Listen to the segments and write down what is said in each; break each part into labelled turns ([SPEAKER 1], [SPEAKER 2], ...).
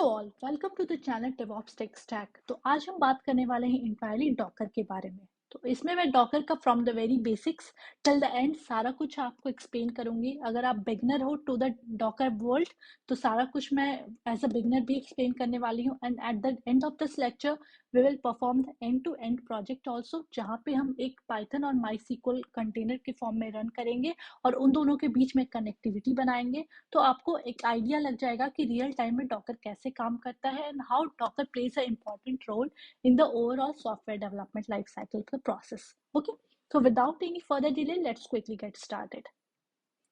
[SPEAKER 1] All, welcome to the channel DevOps tech stack. तो आज हम बात करने वाले हैं इंटायरली डॉकर के बारे में। तो इसमें मैं डॉकर का from the very basics till the end सारा कुछ आपको एक्सप्लेन करूंगी। अगर आप बिगनर हो टू द डॉकर वर्ल्ड तो सारा कुछ मैं एज अ बिगनर भी एक्सप्लेन करने वाली हूँ। And at the end of this lecture we will perform the end to end project also, जहाँ पे हम एक पाइथन और माई सीक्वल कंटेनर के फॉर्म में रन करेंगे और उन दोनों के बीच में कनेक्टिविटी बनाएंगे। तो आपको एक आइडिया लग जाएगा कि रियल टाइम में डॉकर कैसे काम करता है and how Docker plays a important role in the overall software development life cycle का process. Okay, so without any further delay, let's quickly get started.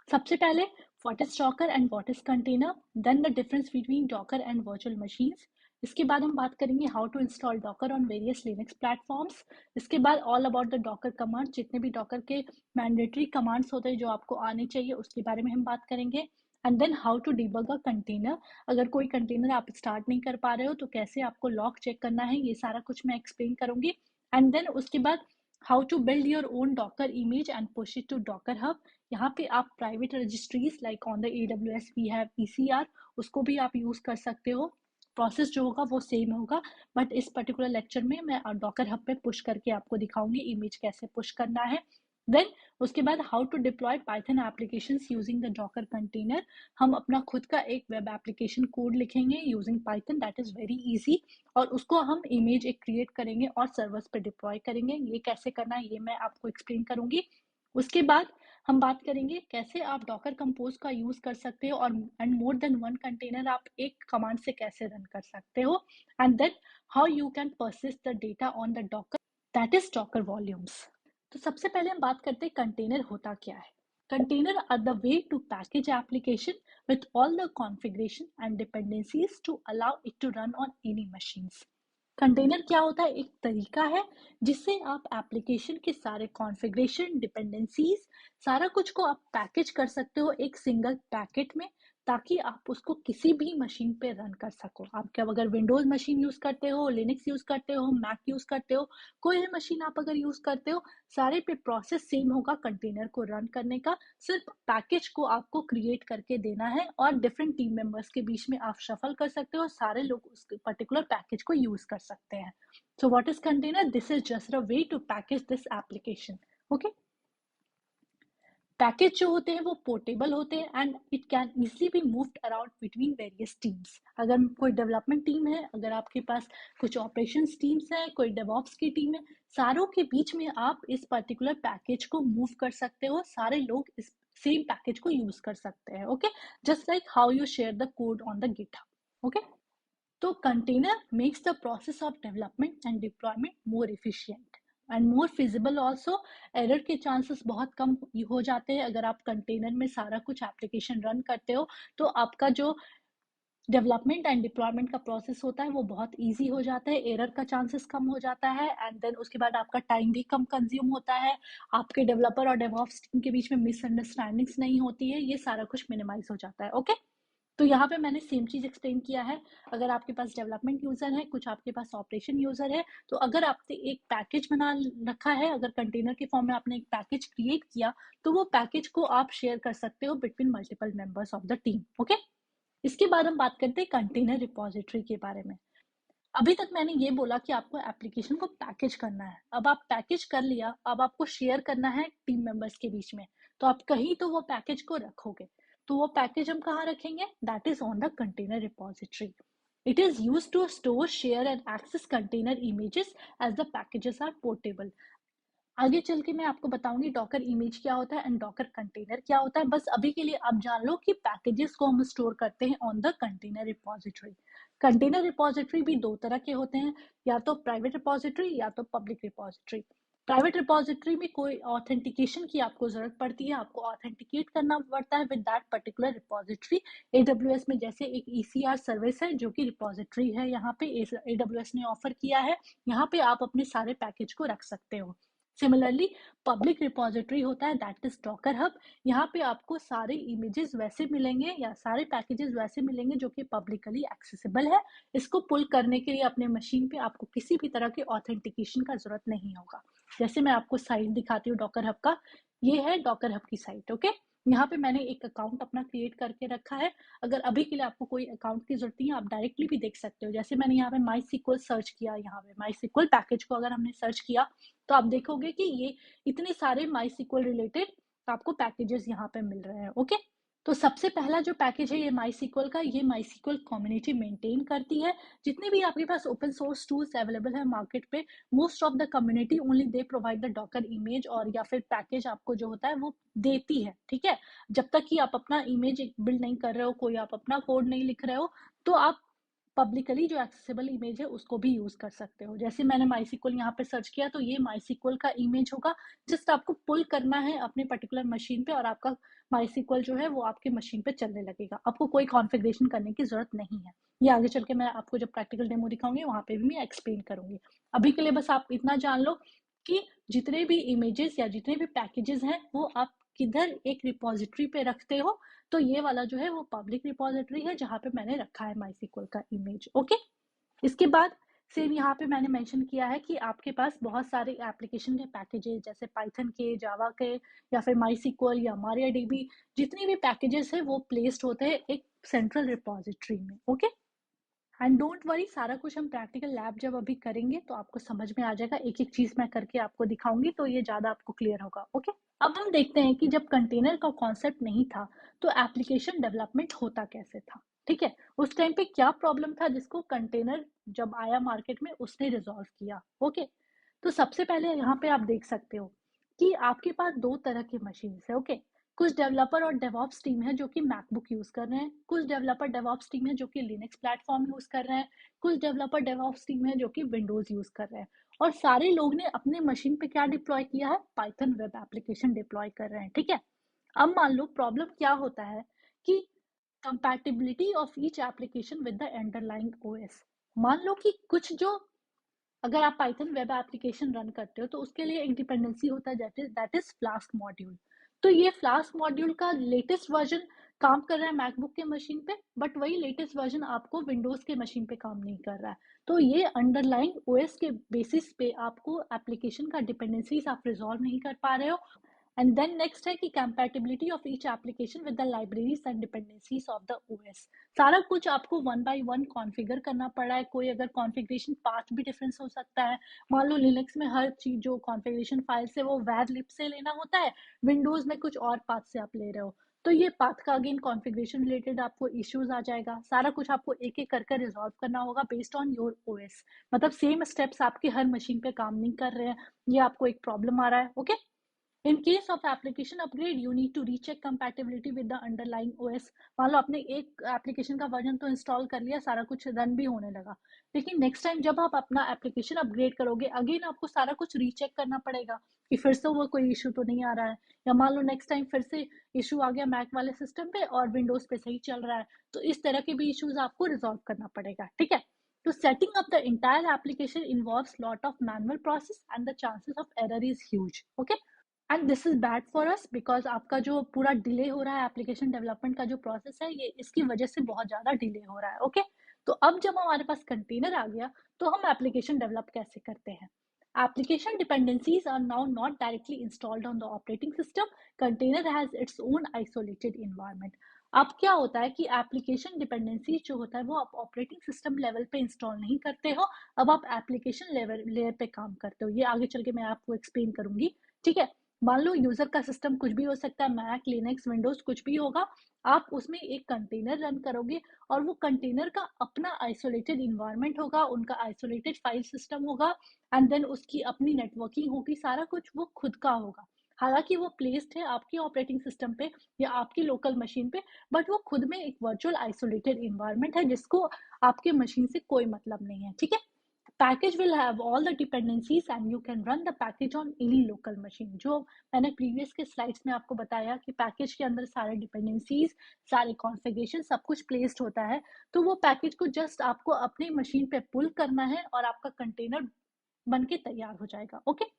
[SPEAKER 1] सबसे पहले what is Docker and what is container, then the difference between Docker and virtual machines. इसके बाद हम बात करेंगे how to install Docker on various Linux platforms. इसके बाद all about the Docker command, जितने भी Docker के mandatory commands होते हैं जो आपको आने चाहिए उसके बारे में हम बात करेंगे. And then how to debug a container, अगर कोई कंटेनर आप स्टार्ट नहीं कर पा रहे हो तो कैसे आपको लॉक चेक करना है, ये सारा कुछ मैं एक्सप्लेन करूंगी. एंड देन उसके बाद how to build your own Docker image and push it to Docker Hub. यहाँ पे आप private registries like on the AWS we have ECR, उसको भी आप यूज कर सकते हो. प्रोसेस जो होगा वो सेम होगा, बट इस पर्टिकुलर लेक्चर में मैं डॉकर हब पे पुश करके आपको दिखाऊंगी इमेज कैसे पुश करना है. देन उसके बाद how to deploy Python applications using the Docker container. हम अपना खुद का एक वेब एप्लीकेशन कोड लिखेंगे using Python, that is very easy, और उसको हम इमेज एक क्रिएट करेंगे और सर्वर्स पे डिप्लॉय करेंगे. ये कैसे करना है ये मैं आपको एक्सप्लेन करूंगी. उसके बाद हम बात करेंगे कैसे आप डॉकर कंपोज का यूज कर सकते हो और and more than one container आप एक कमांड से कैसे रन कर सकते हो. And then how you can persist the data on the Docker, that is Docker volumes. तो सबसे पहले हम बात करते हैं कंटेनर होता क्या है. Container are the way to package application with all the configuration and dependencies to allow it to run on any machines. Container क्या होता है, एक तरीका है जिससे आप एप्लीकेशन के सारे कॉन्फ़िगरेशन, डिपेंडेंसीज, सारा कुछ को आप पैकेज कर सकते हो एक सिंगल पैकेट में, ताकि आप उसको किसी भी मशीन पे रन कर सको. आप क्या अगर विंडोज मशीन यूज करते हो, लिनक्स यूज करते हो, मैक यूज करते हो, कोई भी मशीन आप अगर यूज करते हो, सारे पे प्रोसेस सेम होगा कंटेनर को रन करने का. सिर्फ पैकेज को आपको क्रिएट करके देना है और डिफरेंट टीम मेंबर्स के बीच में आप शफल कर सकते हो, सारे लोग उस पर्टिकुलर पैकेज को यूज कर सकते हैं. So what is container? This is just a way to package this application. Okay, package जो होते हैं वो पोर्टेबल होते हैं and it can easily be moved around between various teams. अगर कोई डेवलपमेंट टीम है, अगर आपके पास कुछ ऑपरेशंस टीम्स है, कोई डेवऑप्स की टीम है, सारों के बीच में आप इस पर्टिकुलर पैकेज को मूव कर सकते हो. सारे लोग इस सेम पैकेज को यूज कर सकते हैं. Okay, just like how you share the code on the GitHub. Okay, तो container makes the process of development and deployment more efficient and more feasible also. Error के चांसेस बहुत कम हो जाते हैं अगर आप कंटेनर में सारा कुछ एप्लीकेशन रन करते हो. तो आपका जो डेवलपमेंट एंड डिप्लॉयमेंट का प्रोसेस होता है वो बहुत इजी हो जाता है, एरर का चांसेस कम हो जाता है. एंड देन उसके बाद आपका टाइम भी कम कंज्यूम होता है, आपके डेवलपर और डेवऑप्स टीम के बीच में मिसअंडरस्टैंडिंग्स नहीं होती है, ये सारा कुछ मिनिमाइज हो जाता है. ओके, तो यहाँ पे मैंने सेम चीज एक्सप्लेन किया है. अगर आपके पास डेवलपमेंट यूजर है, कुछ आपके पास ऑपरेशन यूजर है, तो अगर आपने एक पैकेज बना रखा है, अगर कंटेनर के फॉर्म में आपने एक पैकेज क्रिएट किया, तो वो पैकेज को आप शेयर कर सकते हो between multiple members of the team. Okay, इसके बाद हम बात करते हैं कंटेनर रिपोजिटरी के बारे में. अभी तक मैंने ये बोला कि आपको एप्लीकेशन को पैकेज करना है. अब आप पैकेज कर लिया, अब आपको शेयर करना है टीम मेंबर्स के बीच में, तो आप कहीं तो वो पैकेज को रखोगे. तो वो पैकेज हम कहाँ रखेंगे? That is on the container repository. It is use to store, share and access container images as the packages are portable. आगे चल के मैं आपको बताऊंगी डॉकर इमेज क्या होता है एंड डॉकर कंटेनर क्या होता है. बस अभी के लिए आप जान लो कि पैकेजेस को हम स्टोर करते हैं on the container repository. Container repository भी दो तरह के होते हैं, या तो प्राइवेट रिपोजिटरी या तो पब्लिक रिपोजिटरी. प्राइवेट रिपोजिटरी में कोई ऑथेंटिकेशन की आपको जरूरत पड़ती है, आपको ऑथेंटिकेट करना पड़ता है with that particular repository. AWS में जैसे एक ECR सर्विस है जो कि रिपोजिटरी है, यहाँ पे AWS ने ऑफर किया है, यहाँ पे आप अपने सारे पैकेज को रख सकते हो. सिमिलरली पब्लिक रिपोजिटरी होता है, दैट इज डॉकर हब. यहाँ पे आपको सारे इमेजेस वैसे मिलेंगे या सारे पैकेजेस वैसे मिलेंगे जो कि पब्लिकली एक्सेसिबल है. इसको पुल करने के लिए अपने मशीन पे आपको किसी भी तरह के ऑथेंटिकेशन का जरूरत नहीं होगा. जैसे मैं आपको साइट दिखाती हूँ डॉकर हब का, ये है डॉकर हब की साइट. ओके, यहाँ पे मैंने एक अकाउंट अपना क्रिएट करके रखा है। अगर अभी के लिए आपको कोई अकाउंट की ज़रूरत नहीं है, आप डायरेक्टली भी देख सकते हो। जैसे मैंने यहाँ पे माईसीक्वल सर्च किया, यहाँ पे माईसीक्वल पैकेज को अगर हमने सर्च किया, तो आप देखोगे कि ये इतने सारे माईसीक्वल रिलेटेड आपको पैकेजेस यहाँ पे मिल रहे हैं, ओके? तो सबसे पहला जो पैकेज है ये माईसीक्वल का, ये माईसीक्वल कम्युनिटी मेंटेन करती है। जितने भी आपके पास ओपन सोर्स टूल्स अवेलेबल है मार्केट पे, most of the community only they provide the Docker image और या फिर पैकेज आपको जो होता है वो देती है, ठीक है? जब तक कि आप अपना इमेज बिल्ड नहीं कर रहे हो, कोई आप अपना कोड नहीं लिख रहे हो, तो आप पब्लिकली जो एक्सेसिबल इमेज है उसको भी यूज कर सकते हो। जैसे मैंने माईसीक्वल यहाँ पे सर्च किया, तो ये माईसीक्वल का इमेज होगा। जस्ट आपको पुल करना है अपने पर्टिकुलर मशीन पे और आपका माईसीक्वल जो है वो आपके मशीन पे चलने लगेगा। आपको कोई कॉन्फ़िगरेशन करने की जरूरत नहीं है। ये आगे चल के मैं आपको जब प्रैक्टिकल डेमो दिखाऊंगी वहां पे भी मैं एक्सप्लेन करूंगी। अभी के लिए बस आप इतना जान लो कि जितने भी इमेजेस या जितने भी पैकेजेस हैं वो आप किधर एक रिपोजिटरी पे रखते हो। तो ये वाला जो है वो पब्लिक रिपोजिटरी है जहाँ पे मैंने रखा है माईसीक्वल का इमेज, ओके? इसके बाद सेम यहाँ पे मैंने मेंशन किया है कि आपके पास बहुत सारे एप्लीकेशन के पैकेजेस जैसे पाइथन के, जावा के या फिर माईसीक्वल या मारियाडीबी, जितने भी पैकेजेस है वो प्लेस्ड होते हैं एक सेंट्रल रिपोजिटरी में, ओके? एंड डोंट वरी, सारा कुछ हम प्रैक्टिकल लैब जब अभी करेंगे तो आपको समझ में आ जाएगा। एक एक चीज मैं करके आपको दिखाऊंगी तो ये ज्यादा आपको क्लियर होगा, ओके? अब हम देखते हैं कि जब कंटेनर का कॉन्सेप्ट नहीं था तो एप्लीकेशन डेवलपमेंट होता कैसे था, ठीक है? उस टाइम पे क्या प्रॉब्लम था जिसको कंटेनर जब आया मार्केट में उसने रिजॉल्व किया, ओके? तो सबसे पहले यहाँ पे आप देख सकते हो कि आपके पास दो तरह की मशीन है, ओके? कुछ डेवलपर और डेवॉप्स टीम है जो कि मैकबुक यूज कर रहे हैं, कुछ डेवलपर डेवॉप्स टीम है जो कि लिनक्स प्लेटफॉर्म यूज कर रहे हैं, कुछ डेवलपर डेवॉप्स टीम है जो कि विंडोज यूज कर रहे हैं। और सारे लोग ने अपने मशीन पे क्या डिप्लॉय किया है? पाइथन वेब एप्लीकेशन डिप्लॉय कर रहे हैं, ठीक है? अब मान लो प्रॉब्लम क्या होता है कि compatibility of each application with the underlying OS. मान लो कि कुछ जो, अगर आप पाइथन वेब एप्लीकेशन रन करते हो तो उसके लिए एक डिपेंडेंसी होता है दैट इज फ्लास्क मॉड्यूल। तो ये फ्लास्क मॉड्यूल का लेटेस्ट वर्जन काम कर रहा है मैकबुक के मशीन पे, बट वही लेटेस्ट वर्जन आपको विंडोज के मशीन पे काम नहीं कर रहा है। तो ये अंडरलाइंग ओएस के बेसिस पे आपको एप्लीकेशन का डिपेंडेंसीज आप रिजॉल्व नहीं कर पा रहे हो। एंड देन नेक्स्ट है कि compatibility of each application with the libraries and dependencies of the OS. सारा कुछ आपको वन बाय वन कॉन्फ़िगर करना पड़ा है। कोई अगर कॉन्फ़िगरेशन पाथ भी डिफरेंस हो सकता है। मान लो लिनक्स में हर चीज जो कॉन्फ़िगरेशन फाइल्स है वो वैर लिब से लेना होता है, विंडोज में कुछ और पाथ से आप ले रहे हो। तो ये पाथ का अगेन कॉन्फ़िगरेशन रिलेटेड आपको इश्यूज आ जाएगा। सारा कुछ आपको एक एक करके रिजॉल्व करना होगा बेस्ड ऑन योर ओएस। मतलब सेम स्टेप्स आपके हर मशीन पे काम नहीं कर रहे हैं, ये आपको एक प्रॉब्लम आ रहा है, okay? In case of application upgrade, you need to recheck compatibility with the underlying OS. मान लो आपने एक एप्लीकेशन का वर्जन तो इंस्टॉल कर लिया, सारा कुछ रन भी होने लगा, लेकिन नेक्स्ट टाइम जब आप अपना एप्लीकेशन अपग्रेड करोगे अगेन आपको सारा कुछ रीचेक करना पड़ेगा कि फिर से वो कोई इशू तो नहीं आ रहा है। या मान लो नेक्स्ट टाइम फिर से इशू आ गया मैक वाले सिस्टम पे और विंडोज पे सही चल रहा है, तो इस तरह के भी इश्यूज आपको रिजॉल्व करना पड़ेगा, ठीक है? तो setting up the entire application involves lot of manual process and the chances of error is huge, okay? And this is bad for us because आपका जो पूरा डिले हो रहा है एप्लीकेशन डेवलपमेंट का जो प्रोसेस है ये इसकी वजह से बहुत ज़्यादा डिले हो रहा है, ओके? तो अब जब हमारे पास कंटेनर आ गया तो हम एप्लीकेशन डेवलप कैसे करते हैं? Application dependencies are now not directly installed on the operating system. Container has its own isolated environment. अब क्या होता है कि एप्लीकेशन डिपेंडेंसी जो होता है वो आप ऑपरेटिंग सिस्टम लेवल पे इंस्टॉल नहीं करते हो, अब आप एप्लीकेशन लेवल लेयर पे काम करते हो। ये आगे चल के मैं आपको एक्सप्लेन करूंगी, ठीक है? मान लो यूजर का सिस्टम कुछ भी हो सकता है, मैक, लिनक्स, विंडोज, कुछ भी होगा। आप उसमें एक कंटेनर रन करोगे और वो कंटेनर का अपना आइसोलेटेड इन्वायरमेंट होगा, उनका आइसोलेटेड फाइल सिस्टम होगा एंड देन उसकी अपनी नेटवर्किंग होगी, सारा कुछ वो खुद का होगा। हालांकि वो प्लेस्ड है आपकी ऑपरेटिंग सिस्टम पे या आपकी लोकल मशीन पे, बट वो खुद में एक वर्चुअल आइसोलेटेड इन्वायरमेंट है जिसको आपके मशीन से कोई मतलब नहीं है, ठीक है? Package will have all the dependencies and you can run the package on any local machine। जो मैंने प्रीवियस के स्लाइड्स में आपको बताया कि पैकेज के अंदर सारे डिपेंडेंसीज, सारे कॉन्फ़िगरेशन सब कुछ प्लेस्ड होता है। तो वो पैकेज को जस्ट आपको अपनी मशीन पे पुल करना है और आपका कंटेनर बन के तैयार हो जाएगा, okay?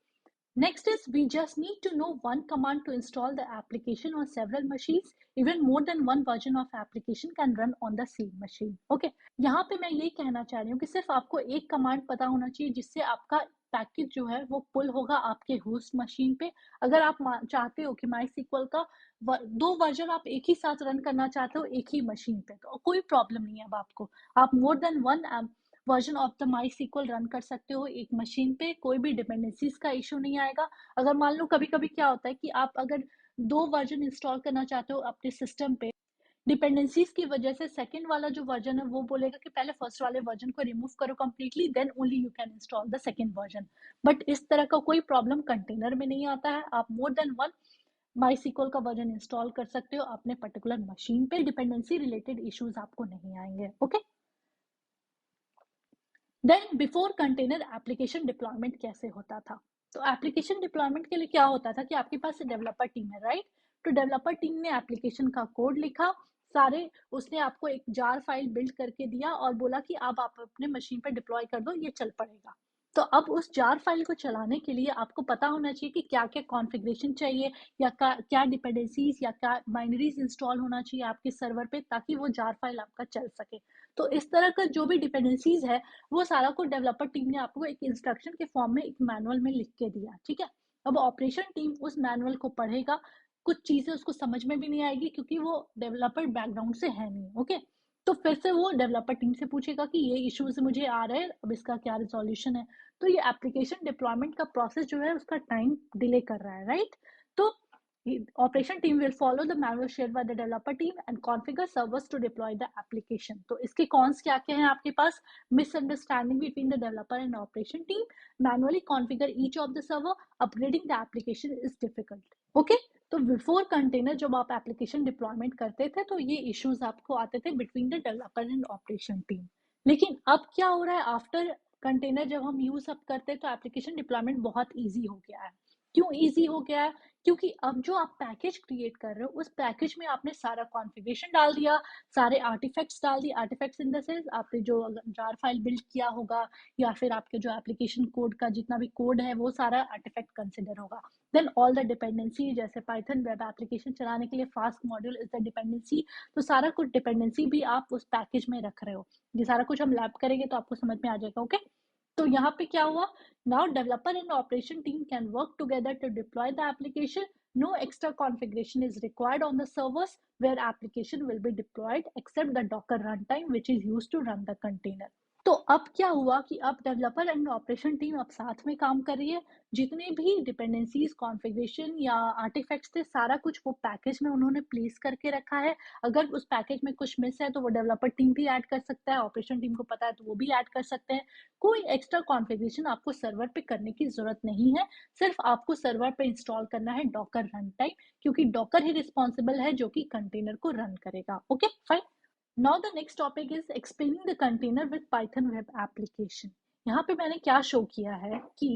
[SPEAKER 1] Next is we just need to know one command to install the application on several machines. Even more than one version of application can run on the same machine. Okay, यहाँ पे मैं यही कहना चाह रही हूँ कि सिर्फ आपको एक कमांड पता होना चाहिए जिससे आपका पैकेज जो है वो पुल होगा आपके होस्ट मशीन पे। अगर आप चाहते हो कि MySQL का 2 वर्जन आप एक ही साथ रन करना चाहते हो एक ही मशीन पे, तो कोई प्रॉब्लम नहीं है अब आपको। आप more than 1 version of the MySQL run कर सकते हो एक मशीन पे, कोई भी डिपेंडेंसीज का इश्यू नहीं आएगा। अगर मान लो कभी-कभी क्या होता है कि आप अगर 2 वर्जन इंस्टॉल करना चाहते हो अपने सिस्टम पे, डिपेंडेंसीज की वजह से सेकंड वाला जो वर्जन है वो बोलेगा कि पहले फर्स्ट वाले वर्जन को रिमूव करो completely, then only you can install the second version. But इस तरह का कोई प्रॉब्लम कंटेनर में नहीं आता है। आप मोर देन 1 MySQL का वर्जन इंस्टॉल कर सकते हो अपने पर्टिकुलर मशीन पे, डिपेंडेंसी रिलेटेड इश्यूज आपको नहीं आएंगे। Okay, then before container application deployment कैसे होता था? तो एप्लीकेशन डिप्लॉयमेंट के लिए क्या होता था कि आपके पास डेवलपर टीम है, राइट? तो डेवलपर टीम ने एप्लीकेशन का कोड लिखा, सारे उसने आपको एक जार फाइल बिल्ड करके दिया और बोला कि अब आप अपने मशीन पर डिप्लॉय कर दो, ये चल पड़ेगा। तो अब उस जार फाइल को चलाने के लिए आपको पता होना चाहिए कि क्या क्या कॉन्फ़िगरेशन चाहिए, या क्या डिपेंडेंसीज या क्या बाइनरीज इंस्टॉल होना चाहिए आपके सर्वर पे, ताकि वो जार फाइल आपका चल सके। तो इस तरह का जो भी डिपेंडेंसीज है वो सारा कुछ डेवलपर टीम ने आपको एक इंस्ट्रक्शन के फॉर्म में एक मैनुअल में लिख के दिया, ठीक है? अब ऑपरेशन टीम उस मैनुअल को पढ़ेगा, कुछ चीजें उसको समझ में भी नहीं आएगी क्योंकि वो डेवलपर बैकग्राउंड से है नहीं। ओके, तो फिर से वो डेवलपर टीम से पूछेगा कि ये इश्यूज मुझे आ रहे हैं, अब इसका क्या रिजोल्यूशन है। तो ये एप्लीकेशन डिप्लॉयमेंट का प्रोसेस जो है उसका टाइम डिले कर रहा है, राइट? तो operation team will follow the manual shared by the developer team and configure servers to deploy the application. तो इसके कॉन्स क्या क्या हैं आपके पास? Misunderstanding between the developer and operation team, manually configure each of the server, upgrading the application is difficult. Okay, तो before container जब आप एप्लीकेशन डिप्लॉयमेंट करते थे तो ये इश्यूज आपको आते थे between the developer and operation team. लेकिन अब क्या हो रहा है आफ्टर कंटेनर, जब हम यूज अप करते हैं तो एप्लीकेशन डिप्लॉयमेंट बहुत ईजी हो गया है। क्यों ईजी हो गया है? क्योंकि अब जो आप पैकेज क्रिएट कर रहे हो उस पैकेज में आपने सारा कॉन्फ़िगरेशन डाल दिया, सारे आर्टिफैक्ट्स डाल दिए। आर्टिफैक्ट्स इन द सेंस आपने जो जार फाइल बिल्ड किया होगा या फिर आपके जो एप्लीकेशन कोड का जितना भी कोड है वो सारा आर्टिफैक्ट कंसिडर होगा। देन ऑल द डिपेंडेंसी, जैसे पाइथन वेब एप्लीकेशन चलाने के लिए fast module is the dependency, तो सारा कुछ डिपेंडेंसी भी आप उस पैकेज में रख रहे हो। ये सारा कुछ हम लैब करेंगे तो आपको समझ में आ जाएगा। ओके, तो यहाँ पे क्या हुआ? Now developer and operation team can work together to deploy the application. No extra configuration is required on the servers where application will be deployed except the Docker runtime which is used to run the container. तो अब क्या हुआ कि अब developer and operation team अब साथ में काम कर रही है। जितने भी डिपेंडेंसीज, कॉन्फ़िगरेशन या आर्टिफैक्ट्स थे, सारा कुछ वो पैकेज में उन्होंने प्लेस करके रखा है। अगर उस पैकेज में कुछ मिस है तो वो डेवलपर टीम भी ऐड कर सकता है, ऑपरेशन टीम को पता है तो वो भी ऐड कर सकते हैं। कोई एक्स्ट्रा कॉन्फ़िगरेशन आपको सर्वर पे करने की ज़रूरत नहीं है, सिर्फ आपको सर्वर पे इंस्टॉल करना है डॉकर रन टाइम, क्योंकि डॉकर ही रिस्पॉन्सिबल है जो कि कंटेनर को रन करेगा। Okay, fine. Now the next topic is explaining the container with Python web application. यहाँ पे मैंने क्या शो किया है कि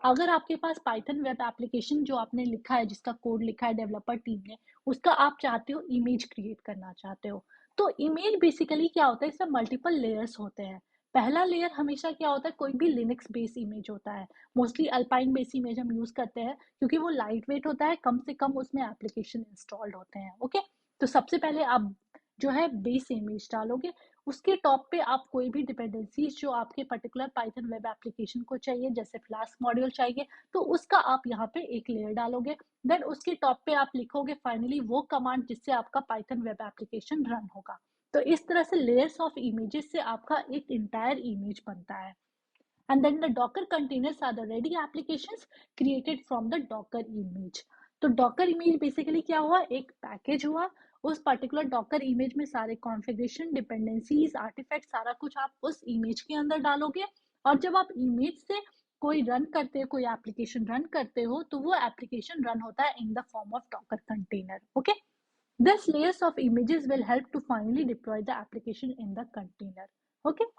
[SPEAKER 1] अगर आपके पास पाइथन वेब एप्लीकेशन जो आपने लिखा है, जिसका कोड लिखा है डेवलपर टीम ने, उसका आप चाहते हो इमेज क्रिएट करना चाहते हो, तो इमेज बेसिकली क्या होता है, इसमें मल्टीपल लेयर्स होते हैं। पहला लेयर हमेशा क्या होता है, कोई भी लिनक्स बेस इमेज होता है। मोस्टली अल्पाइन बेस इमेज हम यूज करते हैं क्योंकि वो लाइट वेट होता है, कम से कम उसमें एप्लीकेशन इंस्टॉल्ड होते हैं। ओके, तो सबसे पहले आप जो है बेस इमेज डालोगे, उसके टॉप पे आप कोई भी डिपेंडेंसीज जो आपके पर्टिकुलर पाइथन वेब एप्लीकेशन को चाहिए, जैसे फ्लास्क मॉड्यूल चाहिए, तो उसका आप यहाँ पे एक लेयर डालोगे। देन उसके टॉप पे आप लिखोगे फाइनली वो कमांड जिससे आपका पाइथन वेब एप्लीकेशन रन होगा। तो इस तरह से लेयर्स ऑफ इमेजेस से आपका एक इंटायर इमेज बनता है। And then the Docker containers are the ready applications created from the Docker image. तो Docker image basically क्या हुआ, एक पैकेज हुआ। उस पर्टिकुलर डॉकर इमेज में सारे कॉन्फ़िगरेशन, डिपेंडेंसीज, आर्टिफैक्ट, सारा कुछ आप उस इमेज के अंदर डालोगे। और जब आप इमेज से कोई रन करते हो, कोई एप्लीकेशन रन करते हो, तो वो एप्लीकेशन रन होता है in the form of Docker container. Okay, this layers of images will help to finally deploy the application in the container. Okay,